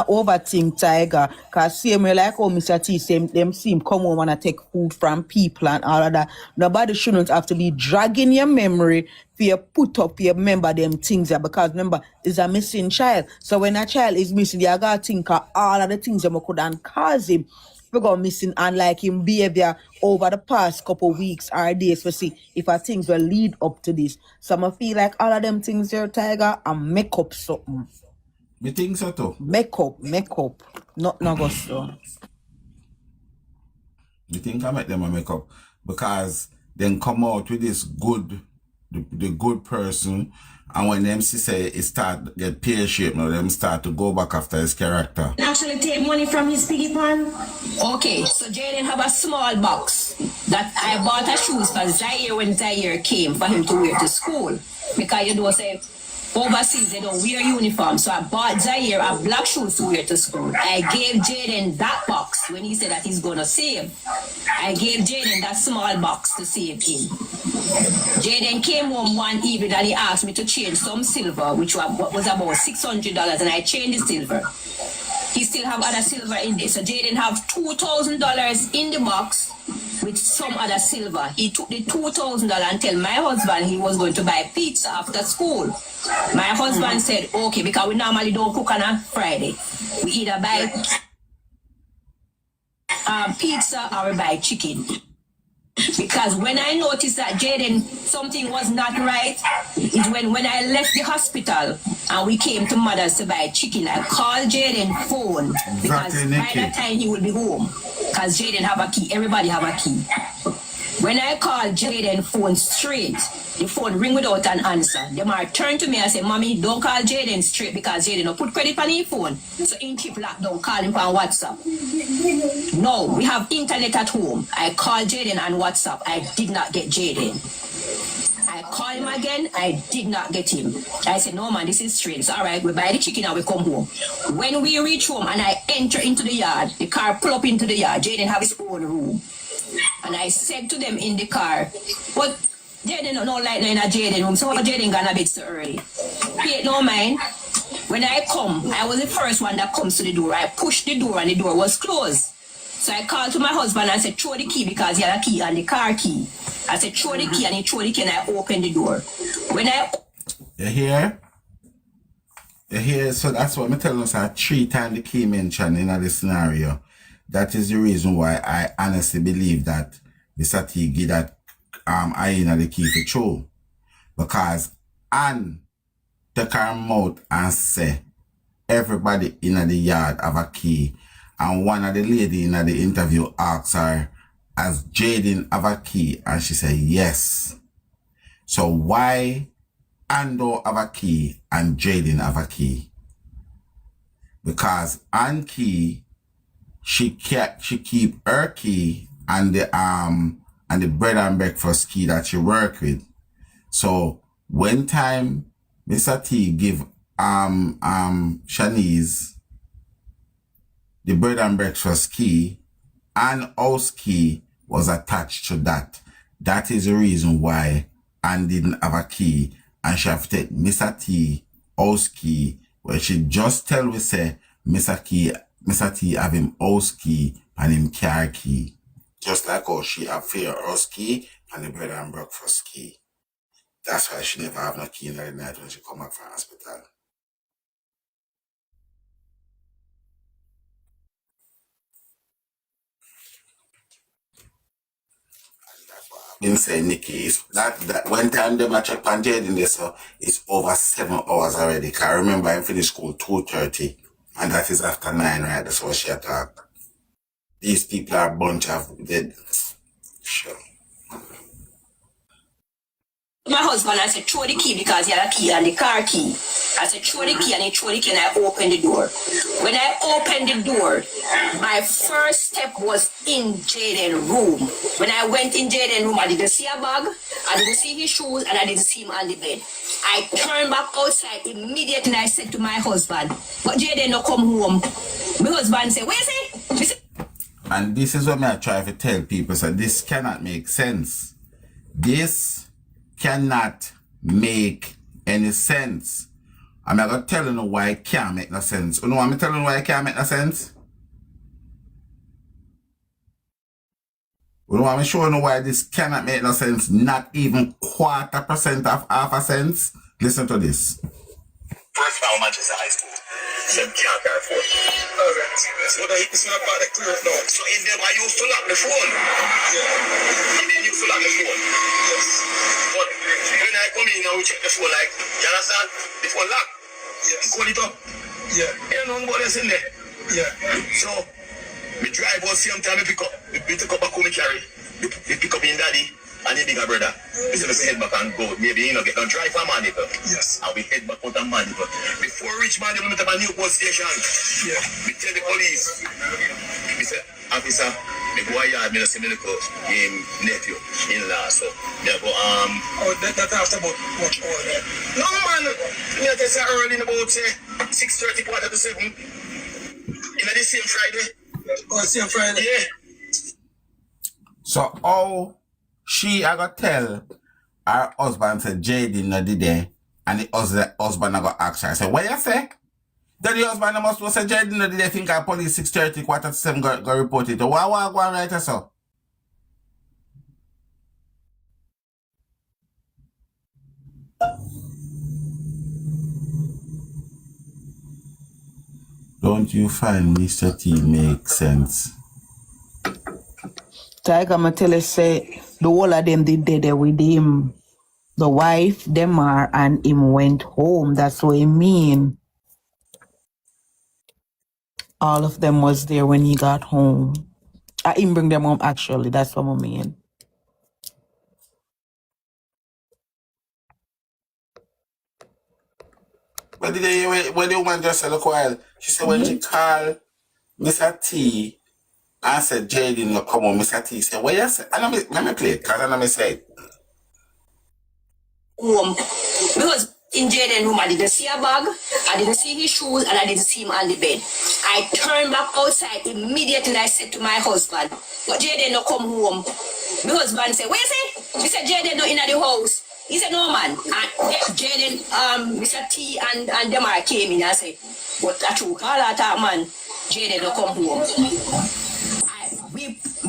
overthink, Tiger. Cause same way like how Mr. T them seem come home and take food from people and all of that. Nobody shouldn't have to be dragging your memory for you put up your remember them things there, because remember is a missing child. So when a child is missing, you gotta think of all of the things that could have caused him to go missing, and like him behavior over the past couple weeks or days to see if things will lead up to this. So I feel like all of them things there, Tiger, and make up something. Me think so too. Make up. Not go so. You think I make them a make up? Because then come out with this good, the good person, and when them say it start get pear shape now, them start to go back after his character. actually take money from his piggy pan? Okay, so Jayden have a small box that I bought a shoes for Zaire when Zaire came for him to wear to school. Because you know, say, overseas they don't wear uniform. So I bought Zaire a black shoes to wear to school. I gave Jayden that box when he said that he's gonna save. I gave Jayden that small box to save him. Jayden came home one evening and he asked me to change some silver, which was about $600, and I changed the silver. He still have other silver in there. So Jayden have $2,000 in the box with some other silver. He took the $2,000 and tell my husband he was going to buy pizza after school. My husband said, okay, because we normally don't cook on a Friday. We either buy pizza or we buy chicken. Because when I noticed that Jayden, something was not right, is when I left the hospital and we came to Mother's to buy chicken, I called Jayden phone because by that time he will be home. Because Jayden have a key, everybody have a key. When I call Jayden phone straight, the phone ring without an answer. They might turn to me and say, Mommy, don't call Jayden straight because Jayden don't put credit on his phone. So in keep locked down, call him on WhatsApp. No, we have internet at home. I called Jayden on WhatsApp. I did not get Jayden. I call him again, I did not get him. I said, no man, this is strange. So, all right, we buy the chicken and we come home. When we reach home and I enter into the yard, the car pull up into the yard, Jayden have his own room. And I said to them in the car, but Jayden no light in a Jayden room, so Jayden gone a bit so early. Pay no mind. When I come, I was the first one that comes to the door. I pushed the door and the door was closed. So I called to my husband and said, throw the key because he had a key and the car key. I said, throw the key and he threw the key and I opened the door. When I... You hear? You hear? So that's what I'm telling us, 3 times the key mentioned in this scenario. That is the reason why I honestly believe that Mr. T give that hyena the key to throw. Because Anne took her mouth and say, everybody in the yard have a key. And one of the lady in the interview asked her, has Jayden have a key? And she said, yes. So why Ando have a key and Jayden have a key? Because Ann key, she keep her key and the bread and breakfast key that she work with. So when time Mr. T give Shanice the bread and breakfast key and house key was attached to that. That is the reason why Ann didn't have a key and she have to take Mr. T house key where she just tell we say Mr. T have him house key and him car key. Just like how she have for her house key and the bread and breakfast key. That's why she never have no key in the night when she come back from hospital. Been saying Nikki is that one time they match up on Jayden there, so it's over 7 hours already. Cause I remember I finished school 2:30 and that is after 9, right? That's what she attacked. These people are a bunch of dead. Sure. My husband, I said, throw the key because he had a key and the car key. I said, throw the key and he threw the key and I opened the door. When I opened the door, my first step was in Jayden's room. When I went in Jayden's room, I didn't see a bag, I didn't see his shoes, and I didn't see him on the bed. I turned back outside immediately and I said to my husband, but Jayden no come home. My husband said, where is he? And this is what I try to tell people, so this cannot make sense. This cannot make any sense. I'm not going to tell you why it can't make no sense. You know what I'm telling you why it can't make no sense? You know what I'm showing you why this cannot make no sense? Not even 0.25% of half a sense? Listen to this. First round Manchester High School. So can't carry phone. Alright. So it's not about the clear now. So in them I used to lock the phone. Yeah. And then you used to lock the phone. Yes. But when I come in now we check the phone like, you understand? The phone lock. Yes. You call it up. Yeah. You know what else in there. Yeah. So we drive out same time we pick up. We pick up a come carry. We pick up in daddy. And the bigger brother, we say head back and go. Maybe you know get on drive for Mandeville. Yes. And we head back out on Mandeville. Before we reach Mandeville, we meet up a new post station. Yeah. We tell the police. We say, officer, the boy had me to see me look him nephew in law. So they go oh that after about much older. No man, me just say early in about say 6:30, 7:15. In the same Friday. Oh, same Friday. Yeah. So she I got tell her husband said Jayden not did there and the husband I got ask her. I said, what you say? Then the husband must say Jayden not did there think our police 6:30, 7:15 go report it. Why go and write us so? Don't you find Mr. T make sense? Tiger, I'ma tell you, say, the whole of them did there with him. The wife, them are, and him went home. That's what he mean. All of them was there when he got home. Him bring them home, actually. That's what I mean. But did you hear when the woman just said, look while, she said when she called Mr. T and said, Jayden, no come on, Mr. T said, what you say? And let me play it, because I say it. Because in Jayden's room, I didn't see a bag, I didn't see his shoes, and I didn't see him on the bed. I turned back outside immediately. I said to my husband, but Jayden no come home. My husband said, what you say? He said, Jayden no in the house. He said, no man. And Jayden, Mr. T and them came in and said, what a true call that man, Jayden no come home.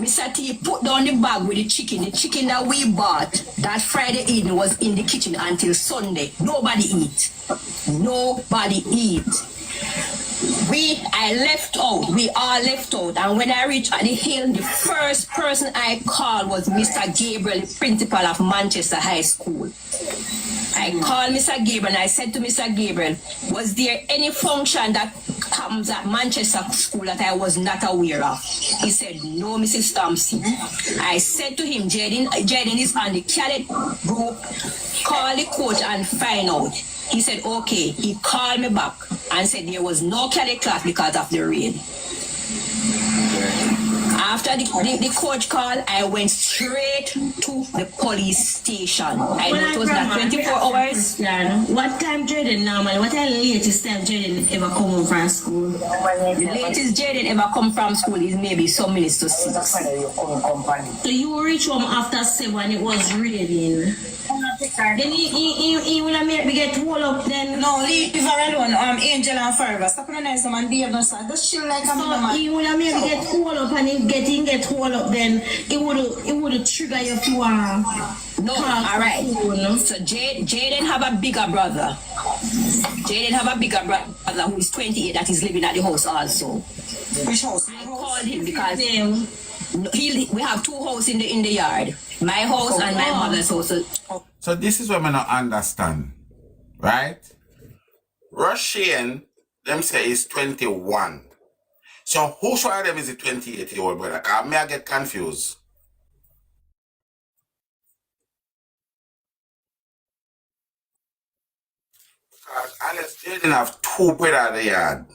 Mr. T put down the bag with the chicken. The chicken that we bought that Friday evening was in the kitchen until Sunday. Nobody eat. Nobody eat. I left out. We all left out. And when I reached at the hill, the first person I called was Mr. Gabriel, the principal of Manchester High School. I called Mr. Gabriel and I said to Mr. Gabriel, was there any function that comes at Manchester School that I was not aware of? He said, no, Mrs. Thompson. I said to him, Jayden is on the cadet group. Call the coach and find out. He said, okay. He called me back and said there was no cadet class because of the rain. After the coach call, I went straight to the police station. I know it was not 24 hours. What time Jayden normally? What time latest time Jayden ever come home from school? The latest Jayden ever come from school is maybe some minutes to 6. So you reach home after 7, it was raining. Then he will make me get rolled up then. No, leave her alone. Angel and Forever. Stop being nice man, behave no sir. Just chill like a man. He will make me get rolled up, and if get rolled up, then it would trigger you to no, alright. So Jayden have a bigger brother. Jayden have a bigger brother who is 28 that is living at the house also. Which house? I called him because we have 2 houses in the yard. My house and my mother's house. So this is what I don't understand, right? Russian, them say is 21. So who's one of them is a 28-year-old brother? Because I get confused. Unless Jayden have 2 brothers at the yard.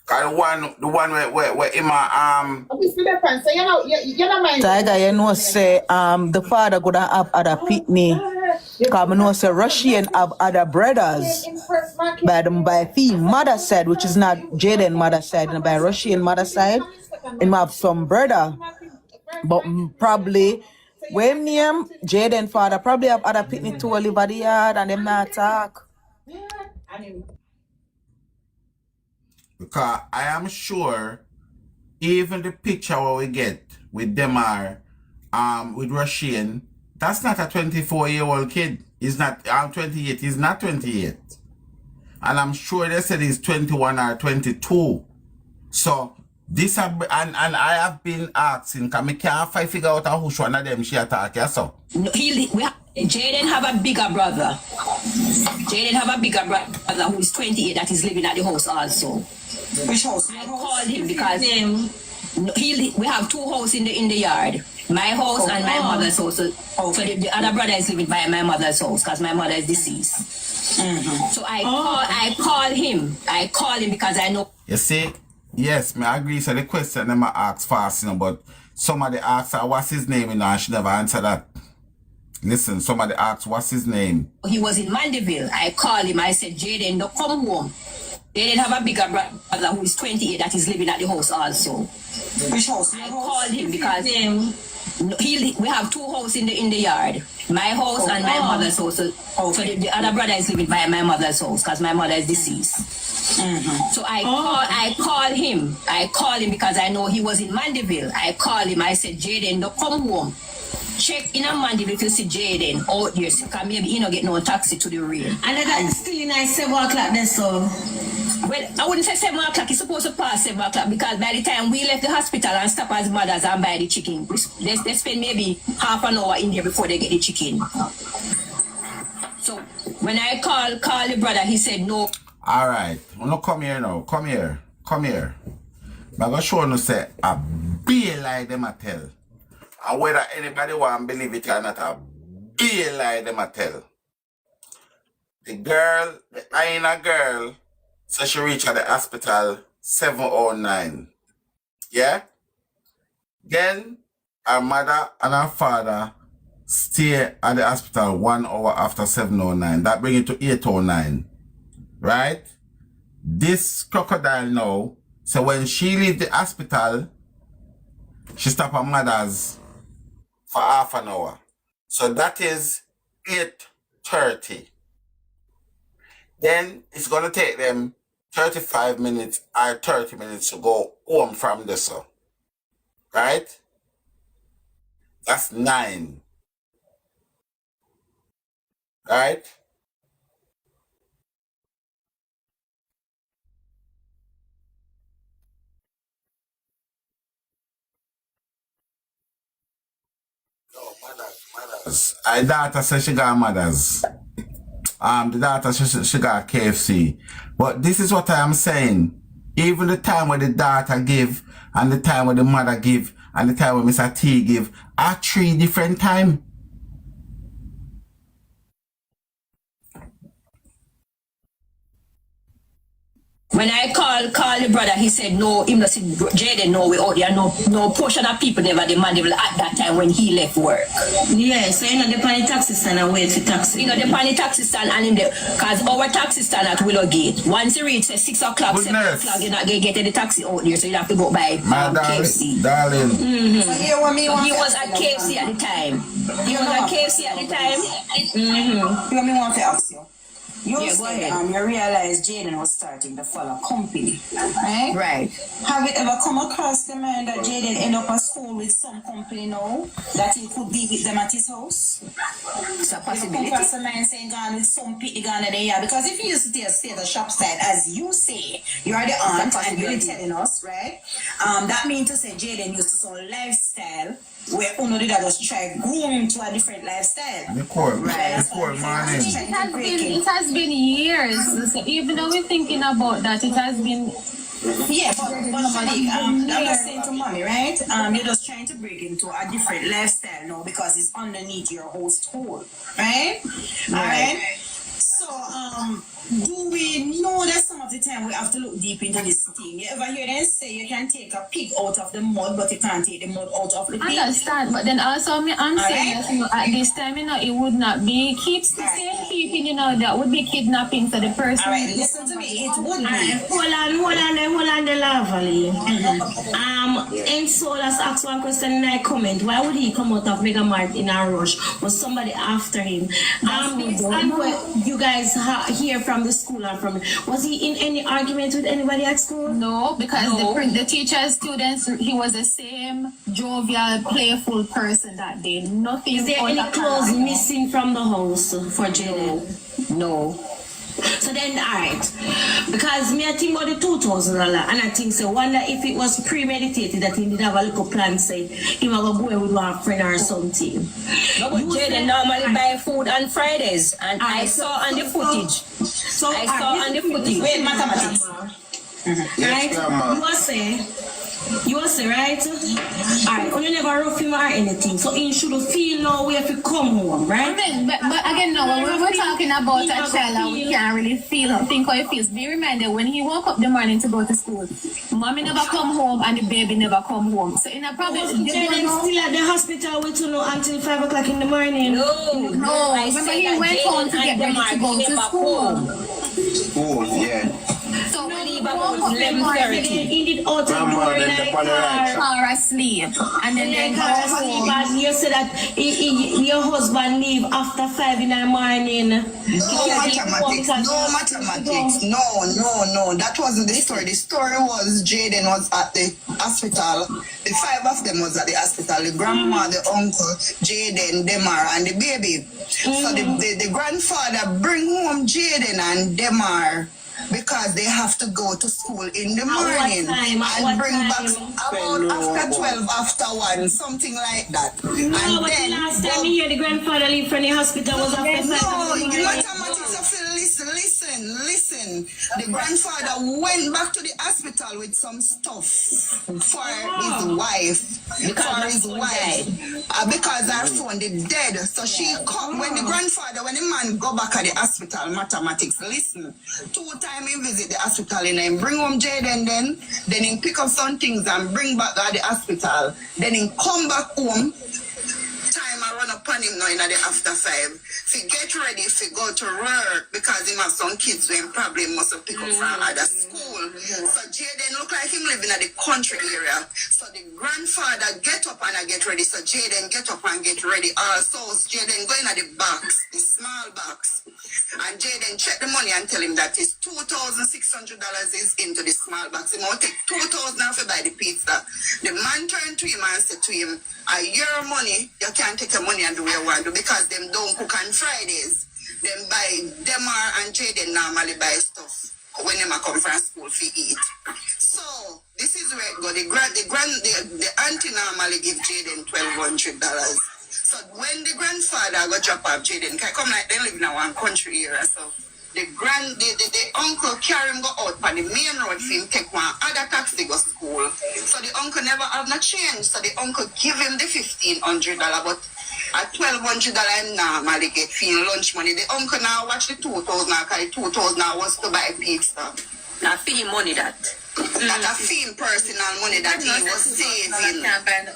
Cause the one where in my Tiger, you know say the father gonna have other pitney. Cause I know say Russian have other brothers by Fee mother side, which is not Jayden mother side, and by Russian mother side, and have some brother. But probably when name Jayden father probably have other pitney to live at the yard and them not talk. Because I am sure even the picture what we get with them are with Russian, that's not a 24-year-old kid. He's not 28, he's not 28. And I'm sure they said he's 21 or 22. So this have, and I have been asking, because I can't figure out which one of them she attack, yeah, so. No, Jayden have a bigger brother. Jayden have a bigger brother who is 28 that is living at the house also. Which house? I called him because we have 2 houses in the yard. My house and my mother's house. So the other brother is living by my mother's house because my mother is deceased. So I call him. I call him because I know. You see, yes, I agree. So the question them I ask fast, but somebody asked her what's his name, and she never answered that. Listen, somebody asked what's his name. He was in Mandeville. I called him. I said, Jayden, don't come home. Jayden have a bigger brother who is 28 that is living at the house also. Which house? I called him because we have 2 houses in the yard. My house and my mother's house. So the other brother is living by my mother's house because my mother is deceased. So I called him. I called him because I know he was in Mandeville. I called him. I said, Jayden, don't come home. Check in a Mandeville to see Jayden out there, because maybe he don't get no taxi to the rain. And that's still in 7 o'clock there, so. Well, I wouldn't say 7 o'clock. It's supposed to pass 7 o'clock because by the time we left the hospital and stop as mothers and buy the chicken, they spend maybe half an hour in there before they get the chicken. So when I call the brother, he said no. All right, well, come here now. Come here. I'm going to show you say a big lie them a tell. And whether anybody want to believe it or not, a big lie them a tell. The girl, the Aina girl, so she reached at the hospital 7:09. Yeah? Then her mother and her father stay at the hospital 1 hour after 7:09. That brings it to 8:09. Right? This crocodile now, so when she leave the hospital, she stop her mother's for half an hour. So that is 8:30. Then it's going to take them 35 minutes or 30 minutes to go home from this. Right? That's 9. Right? Mothers. My daughter says she got mothers. The daughter she got KFC. But this is what I am saying. Even the time when the daughter give, and the time when the mother give, and the time when Mr. T give, are 3 different times. When I call the brother, he said no, him not see Jayden no way out there. No portion of people never demand at that time when he left work. Yeah, so you know the pan taxi stand and wait for taxi. You know the pan taxi stand and him there, cause our taxi stand at Willow Gate. Once you reach 6 o'clock, 7 o'clock, you're not gonna get any taxi out there, so you have to go by KFC. Darling. Mm-hmm. So here what me He was at KFC at the time. He was at KFC at the time. Mm-hmm. You want me want to ask you? You Yeah, said you realized Jayden was starting to follow company, right? Right. Have you ever come across the man that Jayden end up at school with some company now that he could be with them at his house? It's a You come possibility. across a man saying gone with some pitty gone in there, because if you used to stay at the shop side, as you say, you are the aunt and you're telling us, right? That means to say Jayden used to some lifestyle where Uno did just try groom to a different lifestyle. The core, Right. the core, man. It has been years. So even though we're thinking about that, it has been. Yeah, but Shanique, I'm just saying to mommy, right? You're just trying to break into a different lifestyle now because it's underneath your household, right? Alright. So, do we know that some of the time we have to look deep into this thing? You ever hear them say you can take a pig out of the mud, but you can't take the mud out of the I pig? understand, but then also I'm saying that, you know, at this time, you know, it would not be keeping, you know, that would be kidnapping for the person. Alright, listen to me, it would be. Hold on, the lovely. And so let's ask one question in I comment. Why would he come out of Mega Mart in a rush? Was somebody after him? And what you guys hear from the school and from, was he in any argument with anybody at school? No, because the teachers, students, he was the same jovial, playful person that day. Nothing. Is there any clothes missing from the house for Jayden? No. So then, alright, because me I think about the $2,000 and I think so, wonder if it was premeditated that he did have a little plan, say he was going to go with one friend or something. No, but Jayden normally buy food on Fridays, and I saw on the footage. I saw on the footage. Wait, mathematics. Right? You say, right? Alright, you never rough him or anything, so he should feel no way if he come home, right? But again, no, when we're talking about a child, we can't really think how he feels. Be reminded, when he woke up the morning to go to school, mommy never come home and the baby never come home. So in a problem, Jayden still at the hospital with you until 5 o'clock in the morning. No, remember he went home to get ready to go to school. Oh, yeah. So when he woke about up in the morning, 11:30. He did out the door in the car. car asleep, and then they go home. And you said that your husband leave after 5 in the morning. No mathematics. No. That wasn't the story. The story was Jayden was at the hospital. The 5 of them was at the hospital. The grandma, the uncle, Jayden, Demar, and the baby. So the grandfather bring home Jayden and Demar because they have to go to school in the morning and bring back about after 12, after 1, something like that. No, and but then the last time you hear the grandfather leave from the hospital was after 5. no, mathematics of Listen. The grandfather went back to the hospital with some stuff for his wife. Because her phone is dead. So she come when the man go back at the hospital, mathematics. Listen, 2 times he visit the hospital and then bring home Jayden then he pick up some things and bring back at the hospital. Then he come back home. Time I run upon him now in the after 5. If he get ready, if he go to work because he have some kids who him probably must have pick up from other school. So Jayden look like him living at the country area. So the grandfather get up and I get ready. So Jayden get up and get ready. Also Jayden go in at the box, the small box. And Jayden check the money and tell him that his $2,600 is into the small box. He will take $2,000 off to buy the pizza. The man turned to him and said to him, your money, you can't take your money and do what you want to because them don't cook on Fridays. Them and Jayden normally buy stuff when them come from school to eat. So this is where it go. The auntie normally give Jayden $1,200. So when the grandfather go drop off Jayden, come like they live in one country area. So the uncle carry him go out on the main road for him take one other taxi go school. So the uncle never have no change. So the uncle give him the $1,500, but at $1,200 normally get for lunch money. The uncle now watch the $2,000 because the $2,000 was to buy pizza. Now fee money that. That a fee personal money that he was saving. Can't buy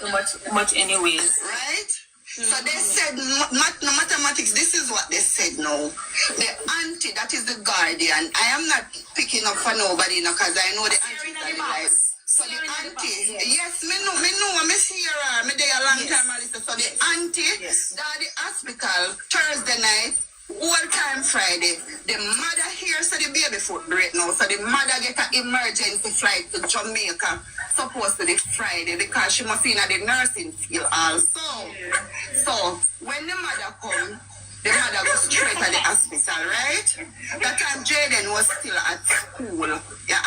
much anyways. Right? So they said, mathematics, this is what they said now. The auntie, that is the guardian. I am not picking up for nobody because I know the auntie is alive. So the auntie, yes, me know, I see her, me there a long time, Melissa. So the auntie, the hospital, Thursday night, all time Friday, the mother here, so the baby foot break now. So the mother get an emergency flight to Jamaica, supposed to be Friday, because she must be in the nursing field also. So when the mother come, the mother goes straight to the hospital, right? That time Jayden was still at school. You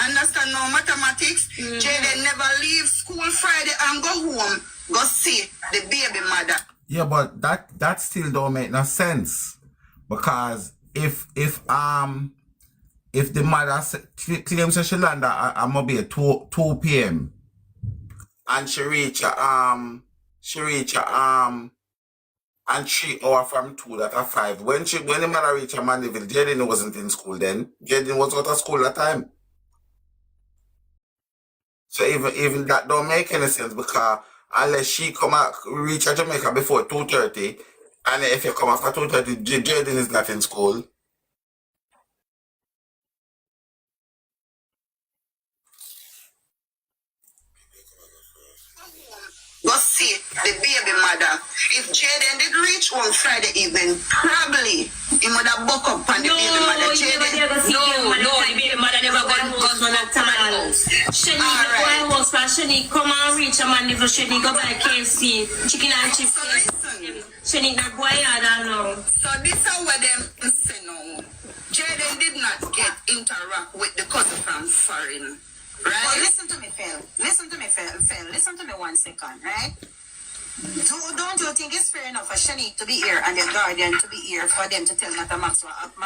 understand now mathematics? Jayden never leave school Friday and go home, go see the baby mother. Yeah, but that still don't make no sense. Because if the mother claims she land at maybe 2 p.m. and she reach and 3 hours from 2 that are 5. When the mother reach a Mandeville, Jayden wasn't in school then. Jayden was out of school that time. So even that don't make any sense because unless she reach Jamaica before 2:30. And if you come after 2:30, Jayden is not in school. Go see the baby mother. If Jayden did reach home Friday evening, probably he would have buck up on the baby mother. Jayden, no, the baby mother never got house on that time. Shani go house for Shani come and reach a man for Shani go buy KFC, chicken and chips. Shani not boy now. So this is what them say now. Jayden did not get interact with the cousin from foreign. Right? Well, listen to me, Phil. Listen to me 1 second, right? Don't you think it's fair enough for Shanique to be here and the guardian to be here for them to tell mathematics what happened?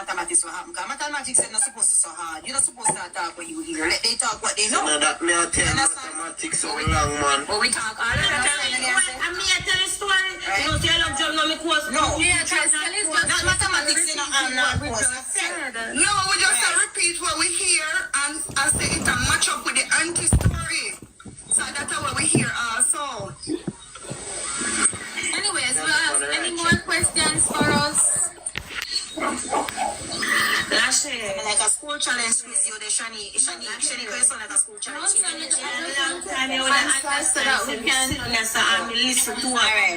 Because mathematics is not supposed to be so hard. You're not supposed to talk when you hear. Let they talk what they know. No, that me tell mathematics so long, man. But we talk all the time. And me I tell a story. You know, say I love job, no me course. No, that mathematics is not on course. No, we just repeat what we hear and I say it and match up with the auntie story. So that's what we hear also. Anyways, any more questions for us? Last year, Like a school challenge quiz, you the Shani goes on like a school challenge. long time you would answer that we can listen to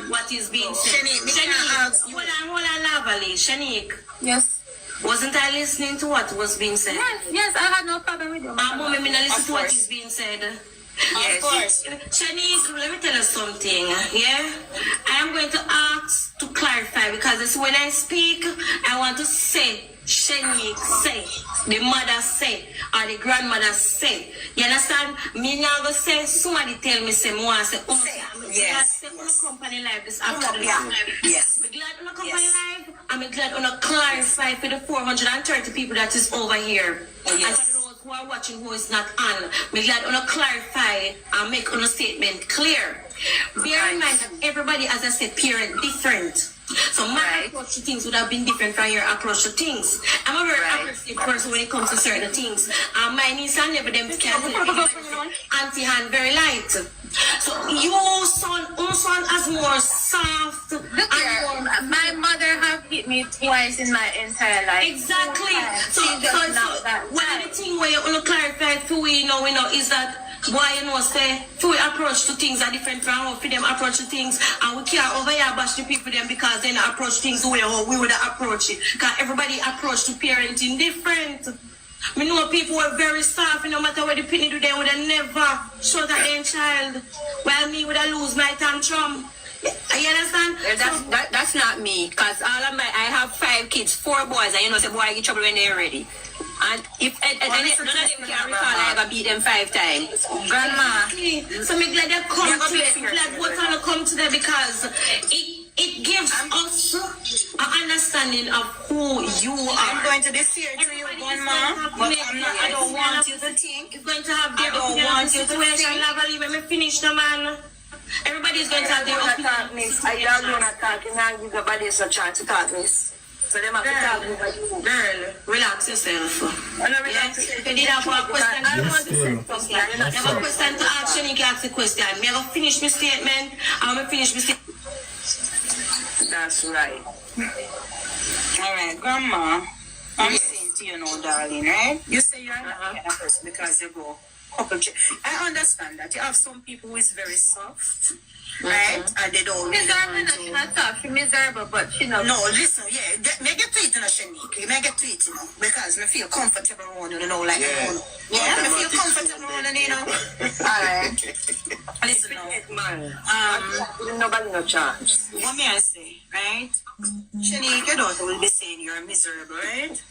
what is being said. Shanique, hold on, Lavally. Shanique. Yes. Wasn't I listening to what was being said? Yes, I had no problem with you. Mommy, me not listen to what is being said. Yes. Of course. Shanique, let me tell you something. Yeah? I am going to ask to clarify because when I speak, I want to say, Shanique say, the mother say, or the grandmother say. You understand? Me now go say, somebody tell me, say, me want to say, Yes. On a company live this afternoon. Yes. We're glad on a company live. I'm glad on a clarify for the 430 people that is over here. Yes. And for those who are watching who is not on, we're glad on a clarify and make on a statement clear. Bear in mind that everybody, as I said, parent different. So my approach to things would have been different from your approach to things. I'm a very aggressive person when it comes to certain things. My niece and never them can auntie hand very light. So your son as more soft. Look here, my mother have hit me twice in my entire life. Exactly. So one of the things where you want to clarify for we know is that why you know say we approach to things are different from how them approach to things, and we can't over here bash the people them because they not approach things the way how we would approach it. Because everybody approach to parenting different. We know people were very soft, no matter what the penny do, they would have never showed at their child. While me would have lose my tantrum. You understand? That's not me, because I have 5 kids, 4 boys, and you know say boy get trouble when they're ready. And if none of them can recall I ever beat them 5 times. Grandma. So I'm glad they come today. Glad what's gonna come today because it gives us an understanding of who you are. I'm going to be fair to you, Grandma, but I don't want you to think. It's going to have their opinion situation level. When we finish the man, everybody's going to have their opinion. I don't want to talk, and I give nobody a chance to talk, miss. So they have to talk over you. Girl, relax yourself. I don't relax. If you did have a question, I don't want to say something. I have a question to ask you, you can ask the question. I'm going to finish my statement. I'm going to finish my statement. That's right. All right, Grandma, I'm saying to you now, darling, right? You say you're not the kind of person because you go couple. I understand that you have some people who is very soft, right? And they don't really want to. She's not tough, she's miserable, but she knows. No, listen, yeah, me get to it in a Shanique. Me get to it, you know, because me feel comfortable around you, know, like you know. Yeah, me feel comfortable around you, know. All right. Listen now, Nobody no chance. what may I say, right? Shanique, your daughter will be saying you're miserable, right?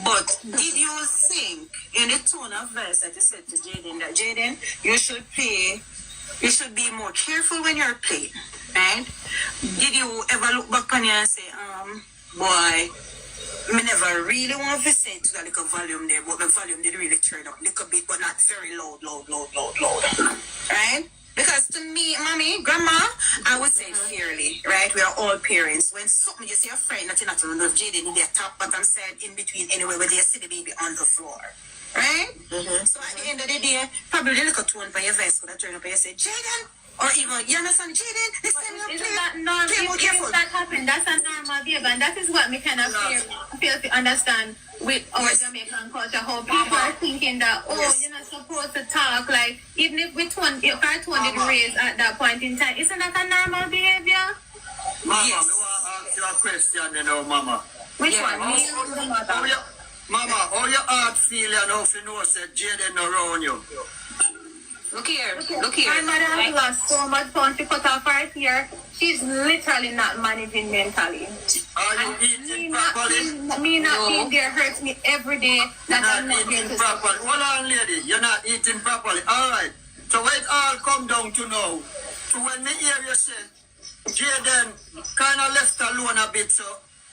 But did you think in the tone of voice that you said to Jayden that Jayden, you should be more careful when you're playing, right? Did you ever look back on you and say, boy, me never really want to say to that little volume there, but the volume did really turn up a little bit, but not very loud, right? Because to me, mommy, grandma, I would say fairly, right? We are all parents. When something you see a friend that you're not around with Jayden in their top bottom side in between anywhere where they see the baby on the floor. Right? So at the end of the day, probably the little tone for your voice could have turned up and you say, Jayden, or even, you understand, Jayden, this time you're Isn't that normal? If that happen, that's a normal behavior, and that is what me kind of feel to understand with our Jamaican culture, how people are thinking that, you're not supposed to talk, like, even if if our tone did raise at that point in time, isn't that a normal behavior? Mama, yes. I want to ask you a question, you know, Mama. Which one? Mama, how your heart feel and how you know that Jayden around you? Look here. My mother has lost so much pounds to cut off her hair. She's literally not managing mentally. Are you eating properly? Me not being there hurts me every day. That I'm not eating properly. Hold on, lady. You're not eating properly. All right. So when it all come down to now, to when me hear you say, Jayden kind of left alone a bit, so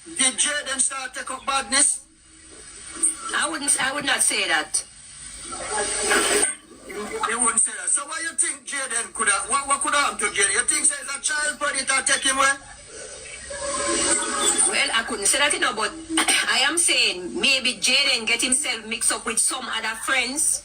did Jayden start to take up badness? I would not say that. You wouldn't say that. So what you think Jayden could have, what could happen to Jayden? You think there's a child predator take him away? Well, I couldn't say that, you know, but I am saying maybe Jayden get himself mixed up with some other friends.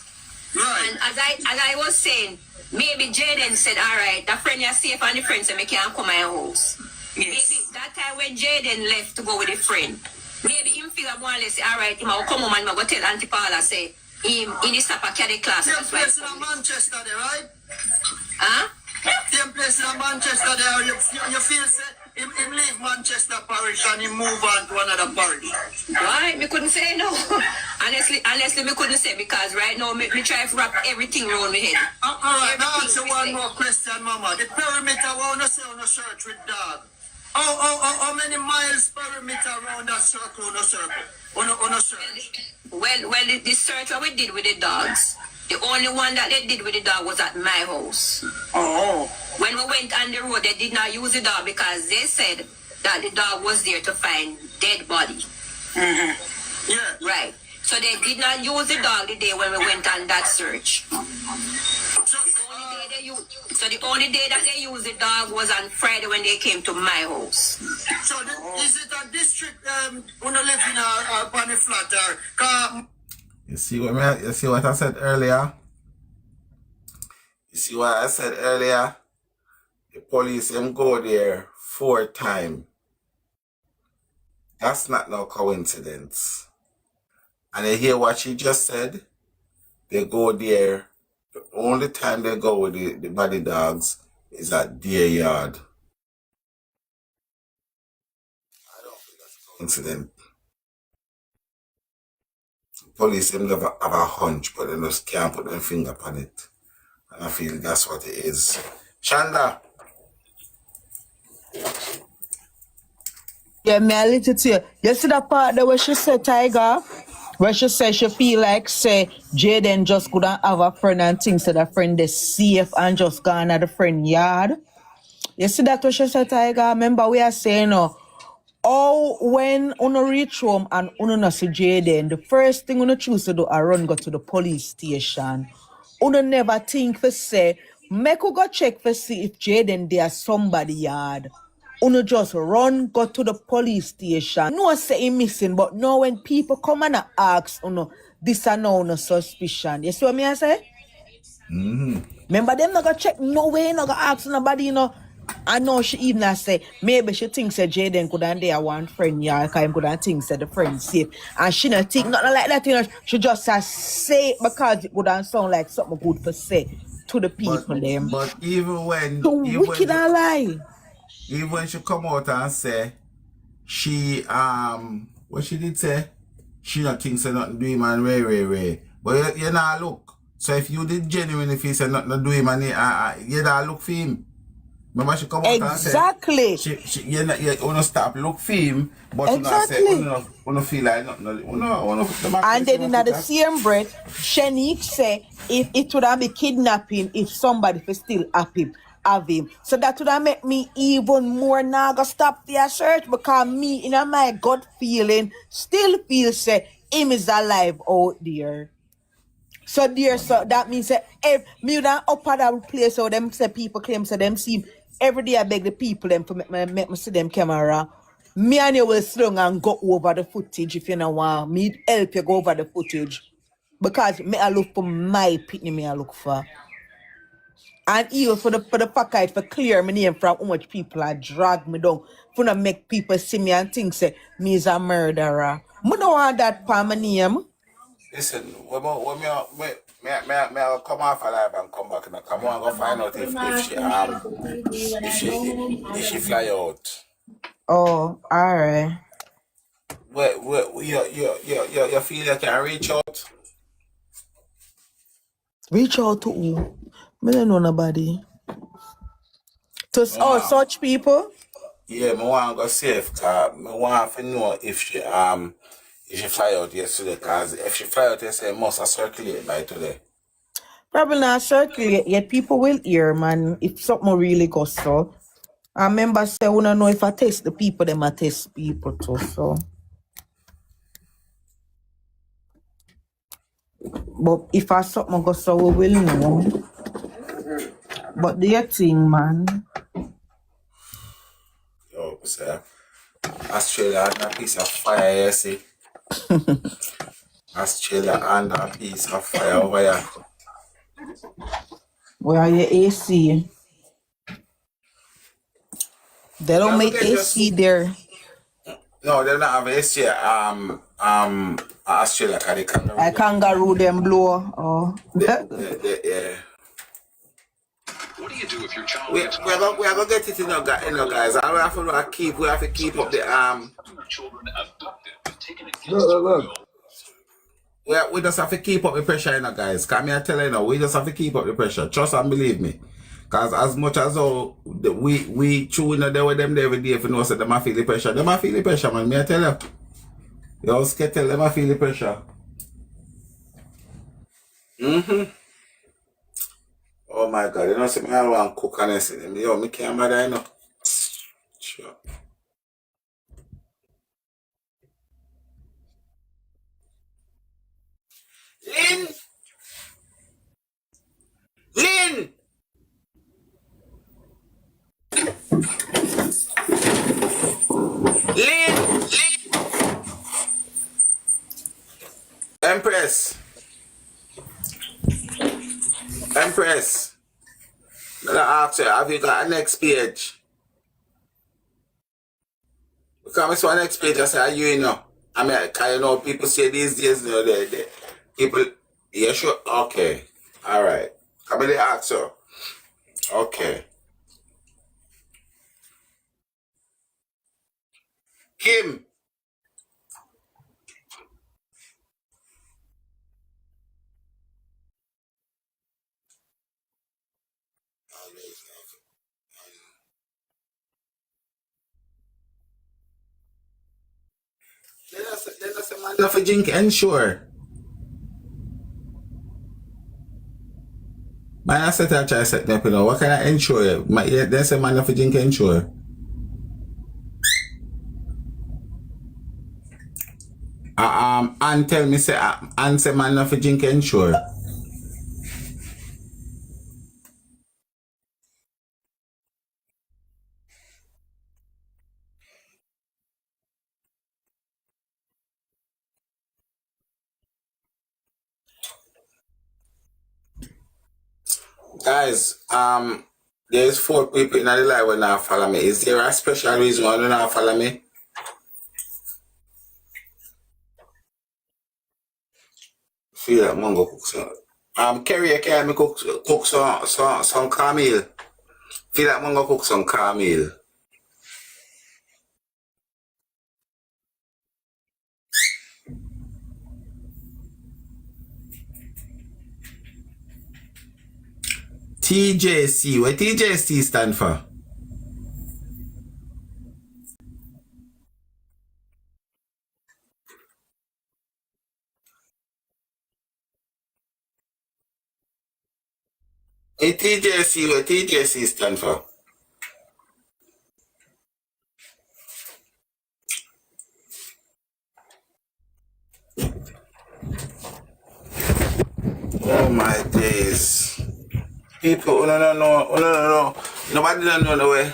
Right. And as I was saying, maybe Jayden said, all right, the friend is safe and the friend said, I can't come to my house. Yes. Maybe that time when Jayden left to go with a friend, maybe him feel more or less, say, all right, I'll come home and I'll go tell Auntie Paula, say, him in the supper carry class. Same place in Manchester there, right? Huh? Same place in Manchester there, you feel say, him leave Manchester parish and him move on to another parish. Right, me couldn't say no. Honestly, me couldn't say because right now me try to wrap everything around my head. All right, now answer one more question, Mama. The perimeter, I want to say on a search with dog. How many miles perimeter around that circle on a circle? On a search? Well, the search that we did with the dogs, the only one that they did with the dog was at my house. Oh. When we went on the road, they did not use the dog because they said that the dog was there to find dead body. Mm-hmm. Yeah. Right. So they did not use the dog the day when we went on that search. So the only day that they used the dog was on Friday when they came to my house. So is it a district when you live in a bunny flat or You see what I said earlier? You see what I said earlier? The police them go there 4 times. That's not no coincidence. And you hear what she just said? They go there. The only time they go with the body dogs is at their yard. I don't think that's a coincidence. Police them have a hunch, but they just can't put their finger upon it. And I feel that's what it is. Shanda. Yeah, me a little to you. You see the part there where she said, Tiger? Where she said she feel like, say, Jayden just couldn't have a friend and things that a friend is safe and just gone at the friend yard. You see that what she said, Tiger? Remember we are saying, oh, when uno reach home and uno not see Jayden, the first thing uno choose to do is run go to the police station. Uno never think for say, make we go check for see if Jayden there somebody yard. Uno just run go to the police station. No say he missing, but now when people come and ask uno, this are now no suspicion. You see what me I say? Remember them not gonna check no way, not gonna ask nobody, you know. I know she even say maybe she thinks that Jayden could and there one friend, yeah, because could and thinks that the friend safe. And she not think nothing like that, you know. She just say it because it would sound like something good for say to the people them. But even when So wicked and lie. even when she come out and say she what she did say, she not think say nothing do him and Ray. But you not look. So if you did genuinely feel say nothing do him and you not look for him. Remember she come out exactly. and say you wanna stop look for him, but exactly. you not say wanna feel like nothing. And then in the same breath, Shanique say if it would have been kidnapping if somebody for still have him. So that would have make me even more now go stop their search because me in my gut feeling still feel say him is alive out there. So there, so that means that if me would up at that place so them say people claim so them see every day I beg the people them to make me see them camera. Me and you will slung and go over the footage if you know want me help you go over the footage. Because me I look for my pitney me I look for. And even for the fact for clear my name from how much people are drag me down. For not make people see me and think say me is a murderer. Me don't want that for my name. Listen, when I come off alive and come back and come on go find out if she fly out. Oh, alright. You feel like you can reach out? Reach out to who? Me don't know nobody. To such people? Yeah, I want to go safe because I want to know if she fly out yesterday, because if she fly out yesterday, it must have circulated by today. Probably not circulate yet. People will hear, man, if something really goes so. I remember say, I want to know if I test the people, then I test people too, so. But if I something goes so, we will know. But the thing, man. Yo, sir. Australia had a piece of fire, you see. Australia had a piece of fire over here. Where are your AC? They don't make AC there. No, they don't have AC. Australia can kangaroo. I kangaroo them blow. Oh. Yeah. What do you do if your child We have to get it in, guys. We have to keep up the children abducted, taken against Look. We just have to keep up the pressure, guys. Come here, tell you, we just have to keep up the pressure. Trust and believe me. Because as much as we chew there with them every day, if you know, say them a feel the pressure. Them a feel the pressure, man. Me I tell you. You always can tell them I feel the pressure. Oh my God, you know, say me I want cook and I say, yo, me can't bother, you know. Sure. Lynn! Lynn! Lynn! Empress! Empress! I'm gonna ask you, have you got a next page? Because I saw next page, I say, you know. I mean, can you know, people say these days, you know, they people, yeah, sure, okay. All right. Come in the answer. Okay. Kim. Let us a man of a drink ensure. Man, I said I try to set me up, you know. What can I ensure? There's a man of a drink ensure. And tell me, say, and say man of a drink ensure. Guys, there's 4 people in the live who not follow me. Is there a special reason why you not follow me? Feel that mango cook some. Kerry, can me cook some caramel. Feel that mango cook some caramel. TJC, what TJC stand for? Hey, TJC, what TJC stand for? Oh my days. People, no. Nobody don't know the way.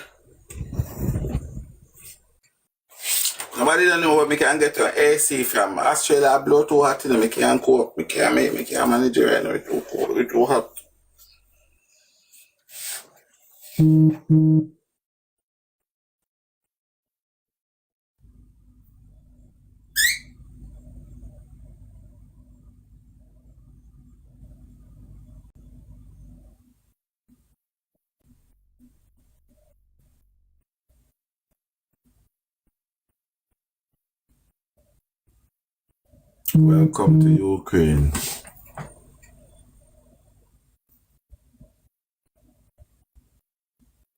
Nobody don't know where me can get to AC from. Australia blow too hot, you know, me can't cope. Me can't manage it right now. It's too cold, it's too hot. Welcome to Ukraine.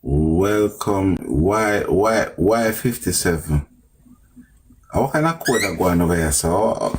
Welcome. Why 57? What kind of code are going over here, so?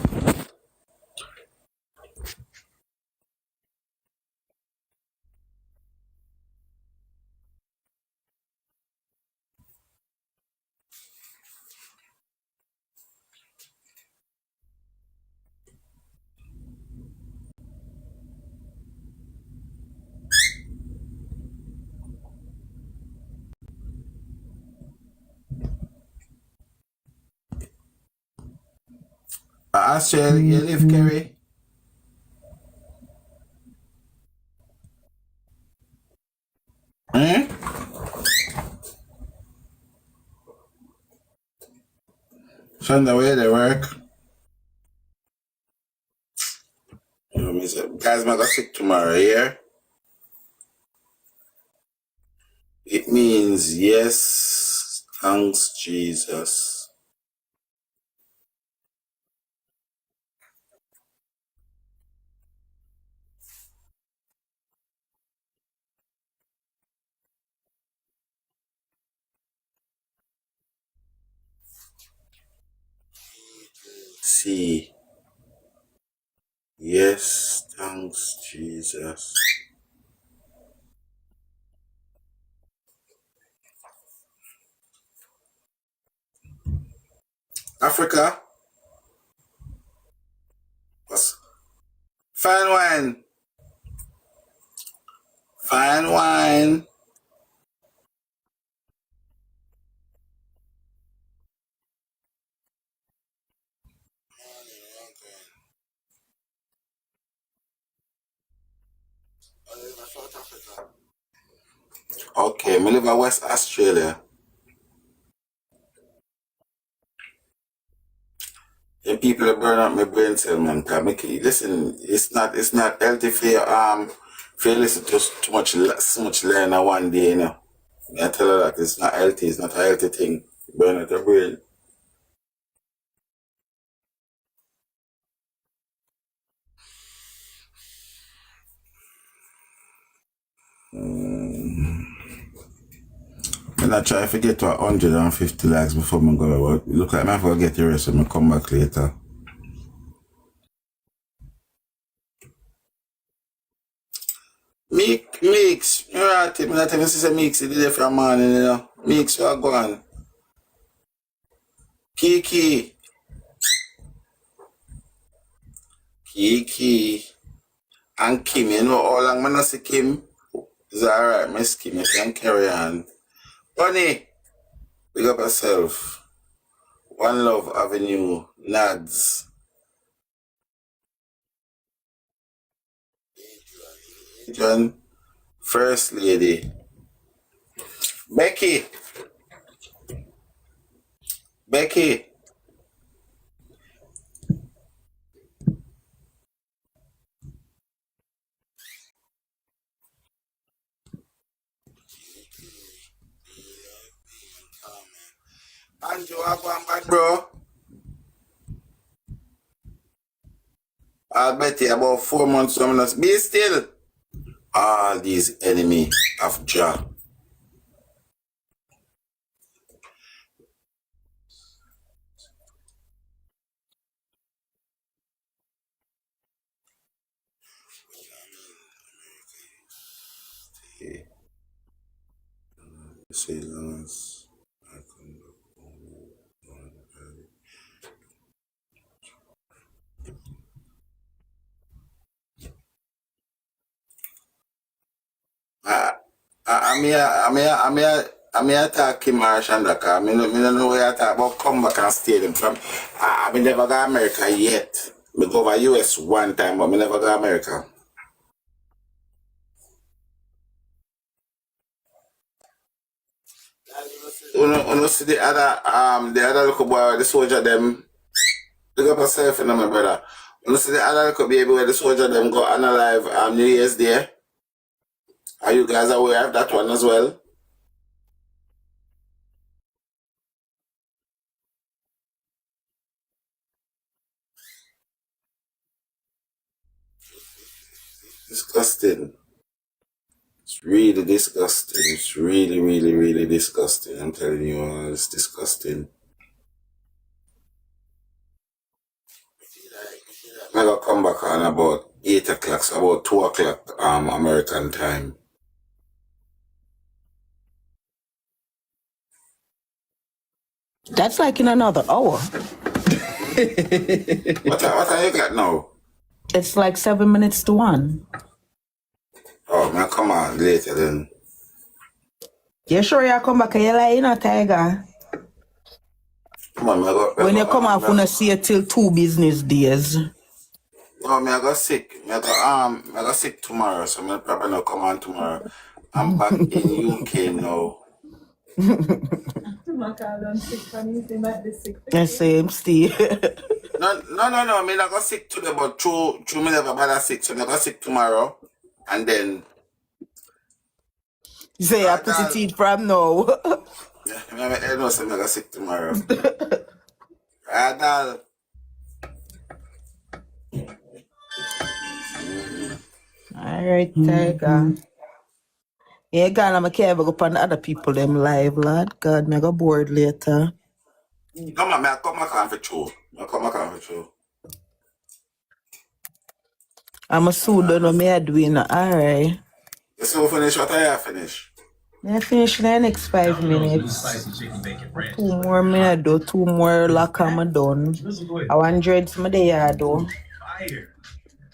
Australia, you live, Kerry? Hmm? From where they work? You know, me say, guys, I got sick tomorrow, yeah? It means yes, thanks Jesus. See, yes, thanks Jesus. Africa. Fine wine. Fine wine. Okay, me live in West Australia. And people that burn up my brain cell, man. Listen, it's not healthy for you listen to too much learn one day, you know. I tell her that it's not healthy, it's not a healthy thing. Burn out your brain. And I try to get to 150 likes before I go to work. Look like I forget the rest when I come back later. Mix, you're right, I'm not even say mix, it is from morning, you know. Mix, what go on? Kiki, and Kim, you know how long I not see Kim? It's alright, Miss Kim, you can carry on. Bunny, big up yourself. One Love Avenue, Nads. John, First Lady. Becky. Andrew, I go back, bro. I'll bet you about 4 months, I'm not be still. All these enemy of Jah. Okay. Say Lawrence. I'm here talking Marshanda. I don't know where I talk about come back and stay them from. I never go America yet. I go over US one time, but I never go America. You see the other little boy, the soldier them. Look up yourself, you know, my brother. You see the other little baby where the soldier them go unalive New Year's Day. Are you guys aware of that one as well? Disgusting. It's really disgusting. It's really, really, really disgusting. I'm telling you, it's disgusting. I gotta come back on about 8 o'clock, so about 2 o'clock American time. That's like in another hour. What are you got now? It's like 7 minutes to 1. Oh, man, come on later then. You sure you come back and you like, you know, Tiger? Come on, when you come off, you see it till 2 business days. No, I got sick. I got sick tomorrow, so I'm probably not come on tomorrow. I'm back in UK now. The same, Steve. No. I mean, I got sick today, but true, me never bother sick, so I got sick tomorrow, and then. You say you're positive from now. Yeah, I know, so I got sick tomorrow. Adal. Alright, Tiger. Yeah, God, I'm care go upon other people them live, lad. God, me go bored later. Come on, man, come back on for true. I'm a suit, don't know me I doing. Alright. You still finish what I have finished? I finish in the next 5 minutes. 2 more minutes, do 2 more lock I'm done. I want dreads my day I do.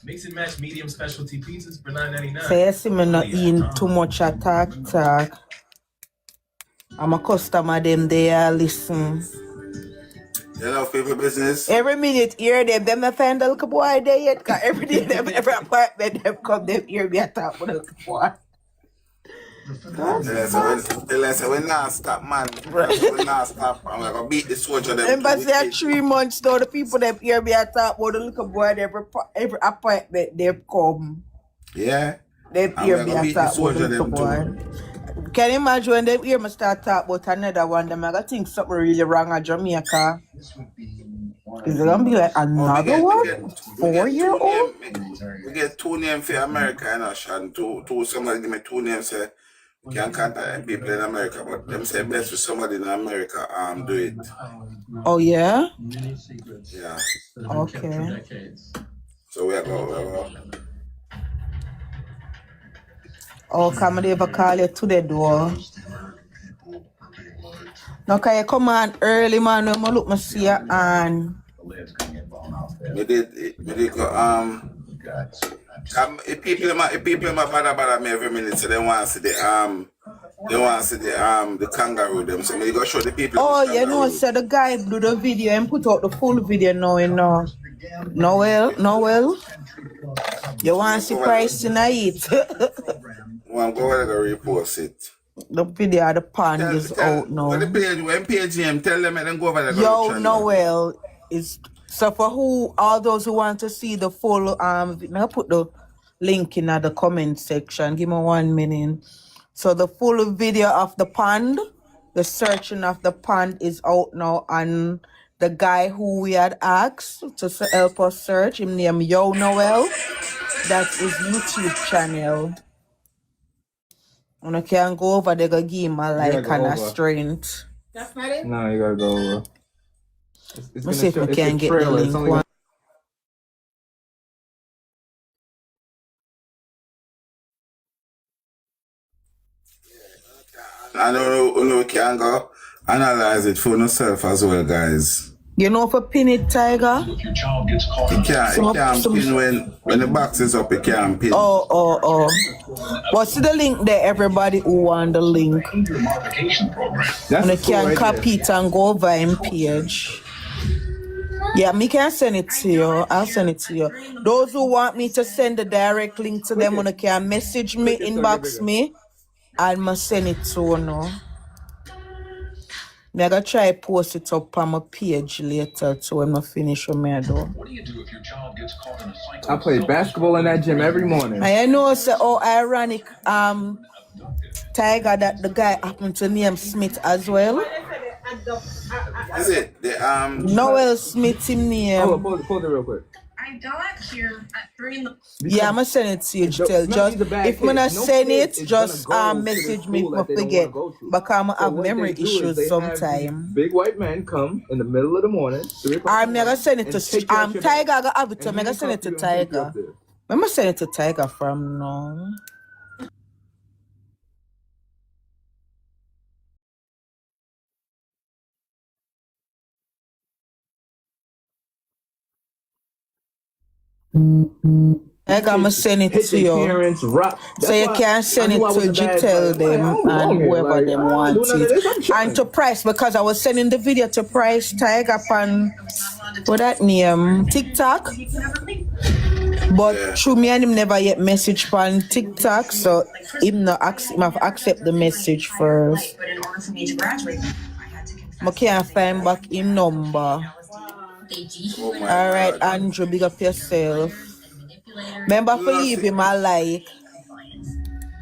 Mix and match medium specialty pizzas for $9.99. So you see me not eating too much talk. I'm a customer them there listen. You know people business? Every minute hear them I find a little boy there yet. Cause every day them every apartment them come them hear me talk with a little boy. Unless we not stop, man. We not stop. I'm gonna beat the soldier. Remember, say 3 months now, the people that hear me talk about the little boy, every appointment they come. Yeah. They hear me talk about the little boy. Can you imagine when they hear me start talk about another one? Them I think something really wrong at Jamaica. Is it gonna be like another one? 4-year-old? We get 2 names for America, you know, Sean. Somebody give me 2 names, say, we can contact people in America, but them say best for somebody in America, do it. Oh, yeah? Yeah. Okay. So we go. Oh, come they ever call you to the door? No, can you come on early, man? When I look, I see you on. We did go, if people bother me every minute, so they want to see the kangaroo them. So we go show the people. Oh, you know, so the guy do the video and put out the full video now, you know. Noel. You want to see price tonight? Well, go ahead and repost it. The video of the pond is out now. When page him, tell them and then go over there. Yo, Noel is so for all those who want to see the full I'll put the link in the comment section. Give me 1 minute. So the full video of the pond, the searching of the pond is out now, and the guy who we had asked to help us search, him named Yo Noel. That's his YouTube channel. And I can go over there, go give him a like and a strength. That's not it? No, you gotta go over. Let's see if we can get the link. I don't know, we can go analyze it for yourself as well, guys. You know, for pin it, Tiger? It can't pin when the box is up, it can't pin. Oh. What's the link there, everybody who want the link? And you can copy it and go over in page. Yeah, me can send it to you. I'll send it to you. Those who want me to send the direct link to them, you can message me, inbox me, and I'll send it to you now. I'm going to try post it up on my page later too when I finish with me. What do you do if your child gets caught in a cycle? I play basketball in that gym every morning. I know, ironic, Tiger, that the guy happened to name Smith as well. Is it? Noel Smith, him name. Hold it real quick. I got here at 3 in the... Yeah, I'm going to send it to you, Jitel. Just, if I'm going to send it, just message me if I forget. Because I have memory issues sometimes. Big white men come in the middle of the morning. I'm going to send it to Tiger. I'm going to send it to Tiger. I'm going to send it to Tiger from now. I'm gonna send it to you. So you can send it to Jitel them and whoever them wants it. And to Price, because I was sending the video to Price Tiger on what that name? TikTok. But through me and him never yet message on TikTok, so him have accept the message first. I can't find back him number. Alright, Andrew, big up yourself. Remember to leave him a like.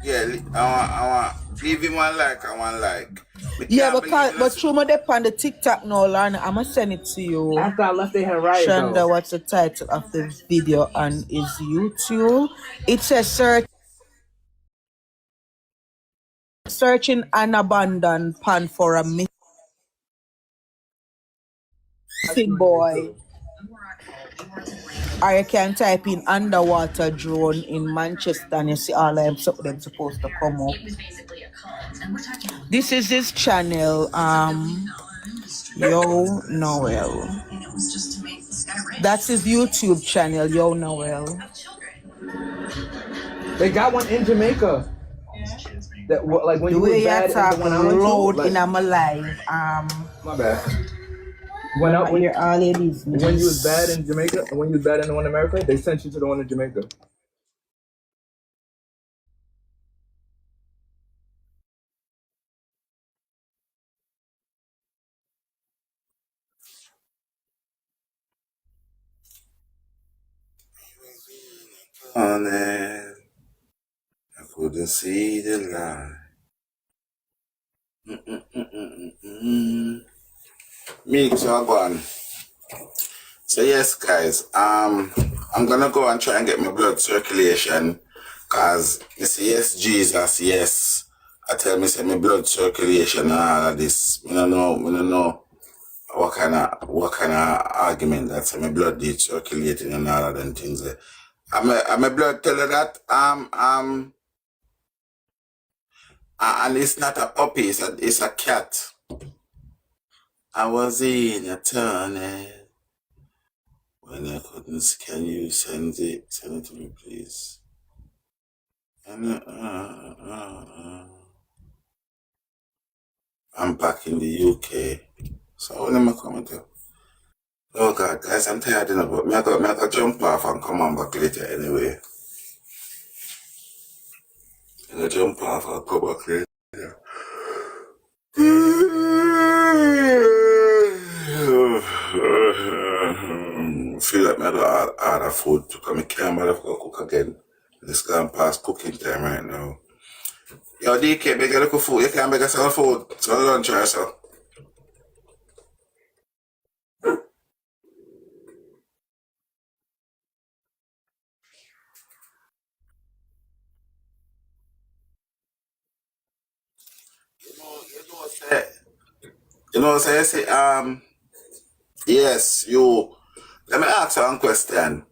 Yeah, I want leave him one like. I want like. Yeah, but through my dep on the TikTok now, Lana, I'ma send it to you. After I left, they had right. Shonda, what's the title of the video on his YouTube? It says searching an abandoned pond for a missing boy. Or you can type in underwater drone in Manchester and you see all of them supposed to come up. This is his channel, Yo Noel. That's his YouTube channel, Yo Noel. They got one in Jamaica. That like when The you was way you bad in the talk one I went to. loud Like, in my live. my bad. When all your business. When you was bad in Jamaica, and when you was bad in the one in America, they sent you to the one in Jamaica. On it. I couldn't see the light. Me, so go on. So yes, guys, I'm gonna go and try and get my blood circulation, cause you see, yes, Jesus, yes. I tell me say my blood circulation and all of this. I don't know what kind of argument that say my blood did circulating and all of them things there. I'm a blood tell her that and it's not a puppy, it's a cat. I was in a tunnel when I couldn't. Can you send it to me, please? I'm back in the UK. So when am I coming to? Oh God, guys, I'm tired enough, but I got jump off and come on back later anyway. I got jump off and come back later. Feel like I got order food to come. I can't bother to cook again. It's gone past cooking time right now. Yo, DK, make a little food. You can't make some food. So lunch or so. Say, yes, you. Let me ask you one question.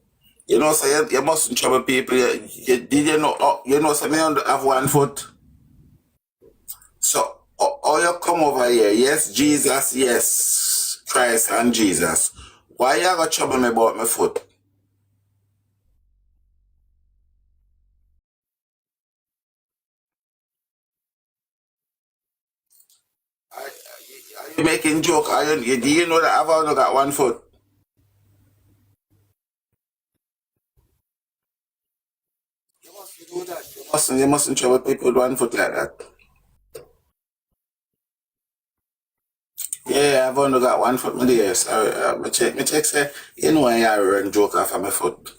Say you mustn't trouble people. Did you know? Say me have 1 foot. So, you come over here? Yes, Jesus. Yes, Christ and Jesus. Why you got trouble me about my foot? Are you making joke? Do you know that I've only got 1 foot? You must do that. You mustn't trouble people with 1 foot like that. Yeah, I've only got 1 foot, my dear. Sorry, me check, say, you know I run joke off of my foot.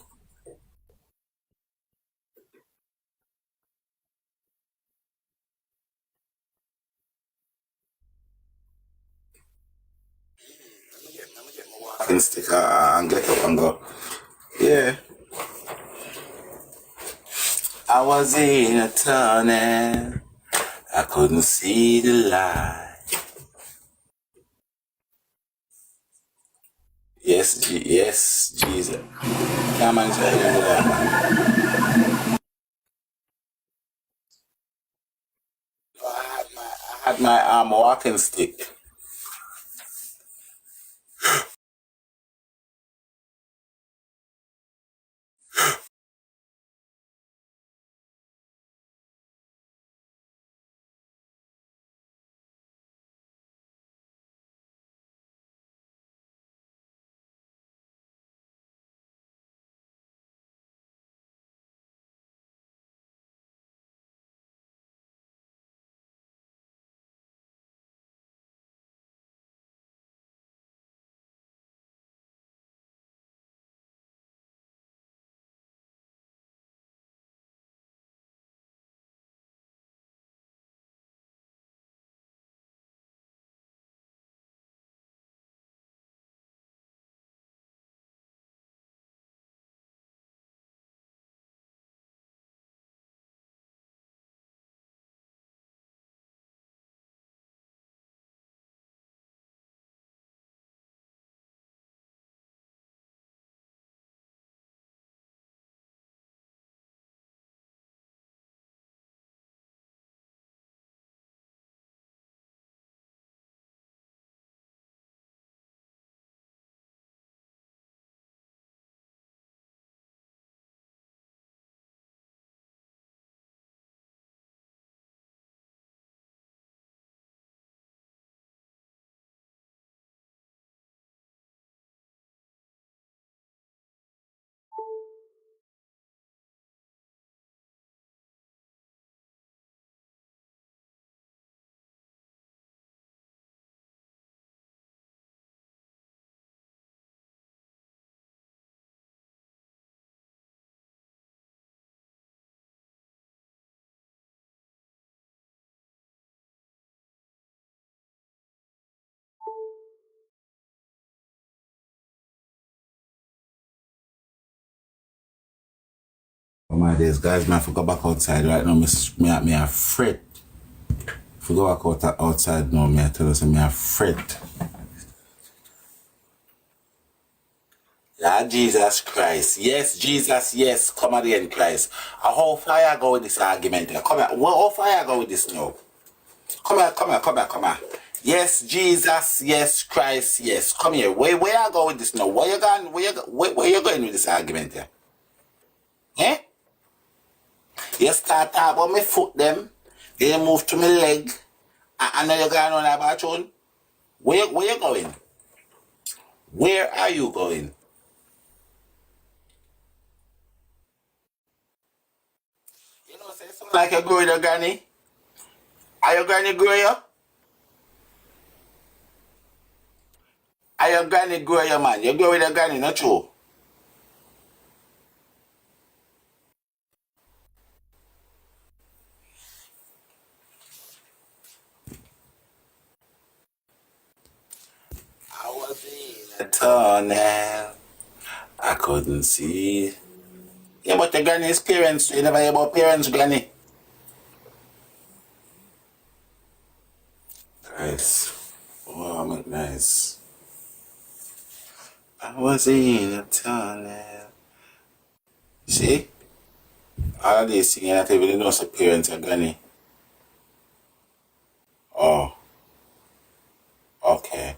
Walking stick and get up and go. Yeah. I was in a tunnel. I couldn't see the light. Yes, Jesus. Can't manage to hear me that, man. I had my walking stick. Oh my days, guys, man, I have to go back outside right now. Me a fret. If we go back outside now, me I tell us, me a fret. Lord Jesus Christ. Yes, Jesus, yes. Come again, Christ. How far you go with this argument? Come here. How far you go with this now? Come here. Yes, Jesus, yes, Christ, yes. Come here. Where you go with this now? Where you going? Where you going with this argument here? Eh? You start talking about my foot them. Then you move to my leg. And now you're going on about your own. Where you going? Where are you going? You know, say something like you grow your granny. Are your granny grow you? Are your granny grow your man? You grow with your granny, not true? I was in a tunnel. I couldn't see. Yeah, but the granny's parents. You never hear about parents, granny. Nice. Oh, nice. I was in a tunnel. See? All of these singing, I tell you, they know some parents and granny. Oh, okay.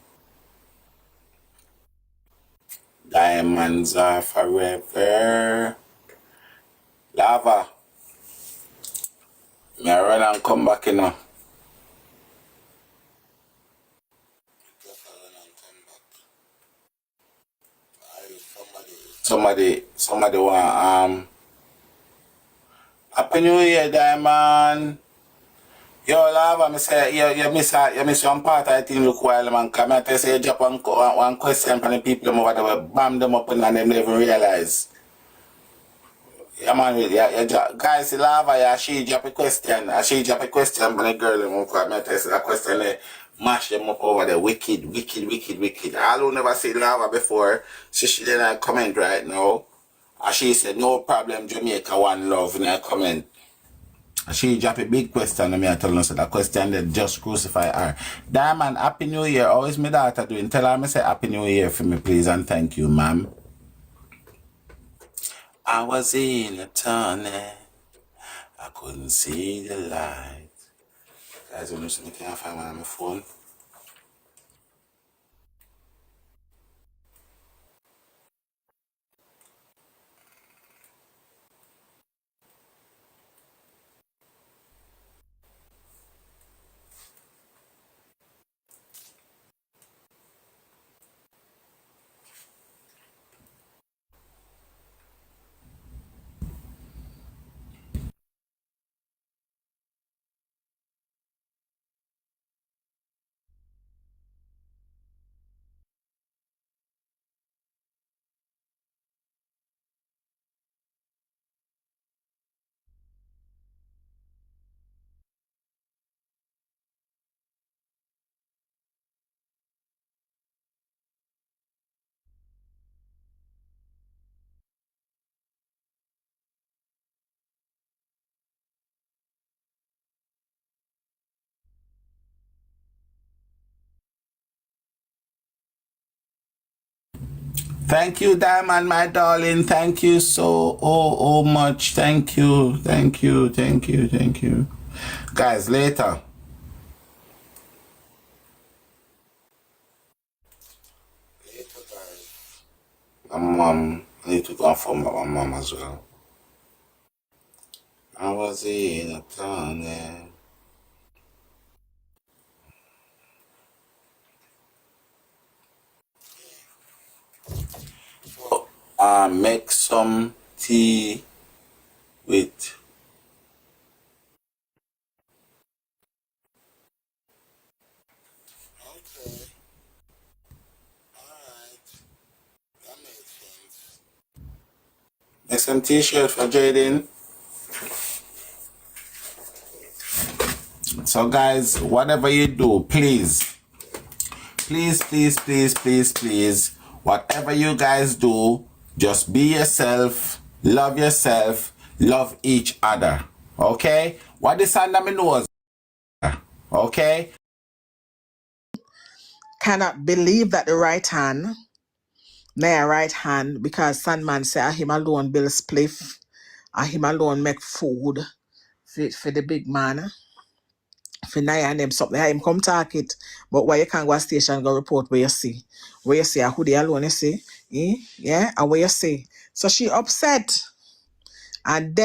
Diamonds are forever. Lava. May I run and come back, you know. Somebody want Happy New Year, Diamond. Yo, Lava, me say you miss one part. I think look while man come out. I say you drop one question from the people over there, bam them up and them never even realize. Yeah, man, guys, the Lava, yeah, she drop a question. She drop a question, but the girl them come out. I say that question there, mash them up over there. Wicked. I don't never see Lava before, so she didn't comment right now. And she said, no problem, Jamaica one love in her comment. She dropped a big question and me I tell her so that question that just crucify her. Diamond, Happy New Year. How is my daughter doing? Tell her me say Happy New Year for me, please, and thank you, ma'am. I was in a tunnel. I couldn't see the light. Guys, you know something I can't find one on my phone. Thank you, Diamond, my darling. Thank you so much. Thank you. Guys, later. My mom, I need to confirm about my mom as well. I was in a tunnel. Make some tea with make some t-shirt for Jayden. So guys, whatever you do, please, whatever you guys do, just be yourself, love yourself, love each other. Okay? What this under me nose? Okay? Cannot believe that the right hand, my right hand, because Sandman say him alone build spliff, and him alone make food for the big man. For Naya and them something, him come talk it. But why you can't go to station and go report where you see? Where you see who they alone you see? Yeah, and where you see. So she upset. And then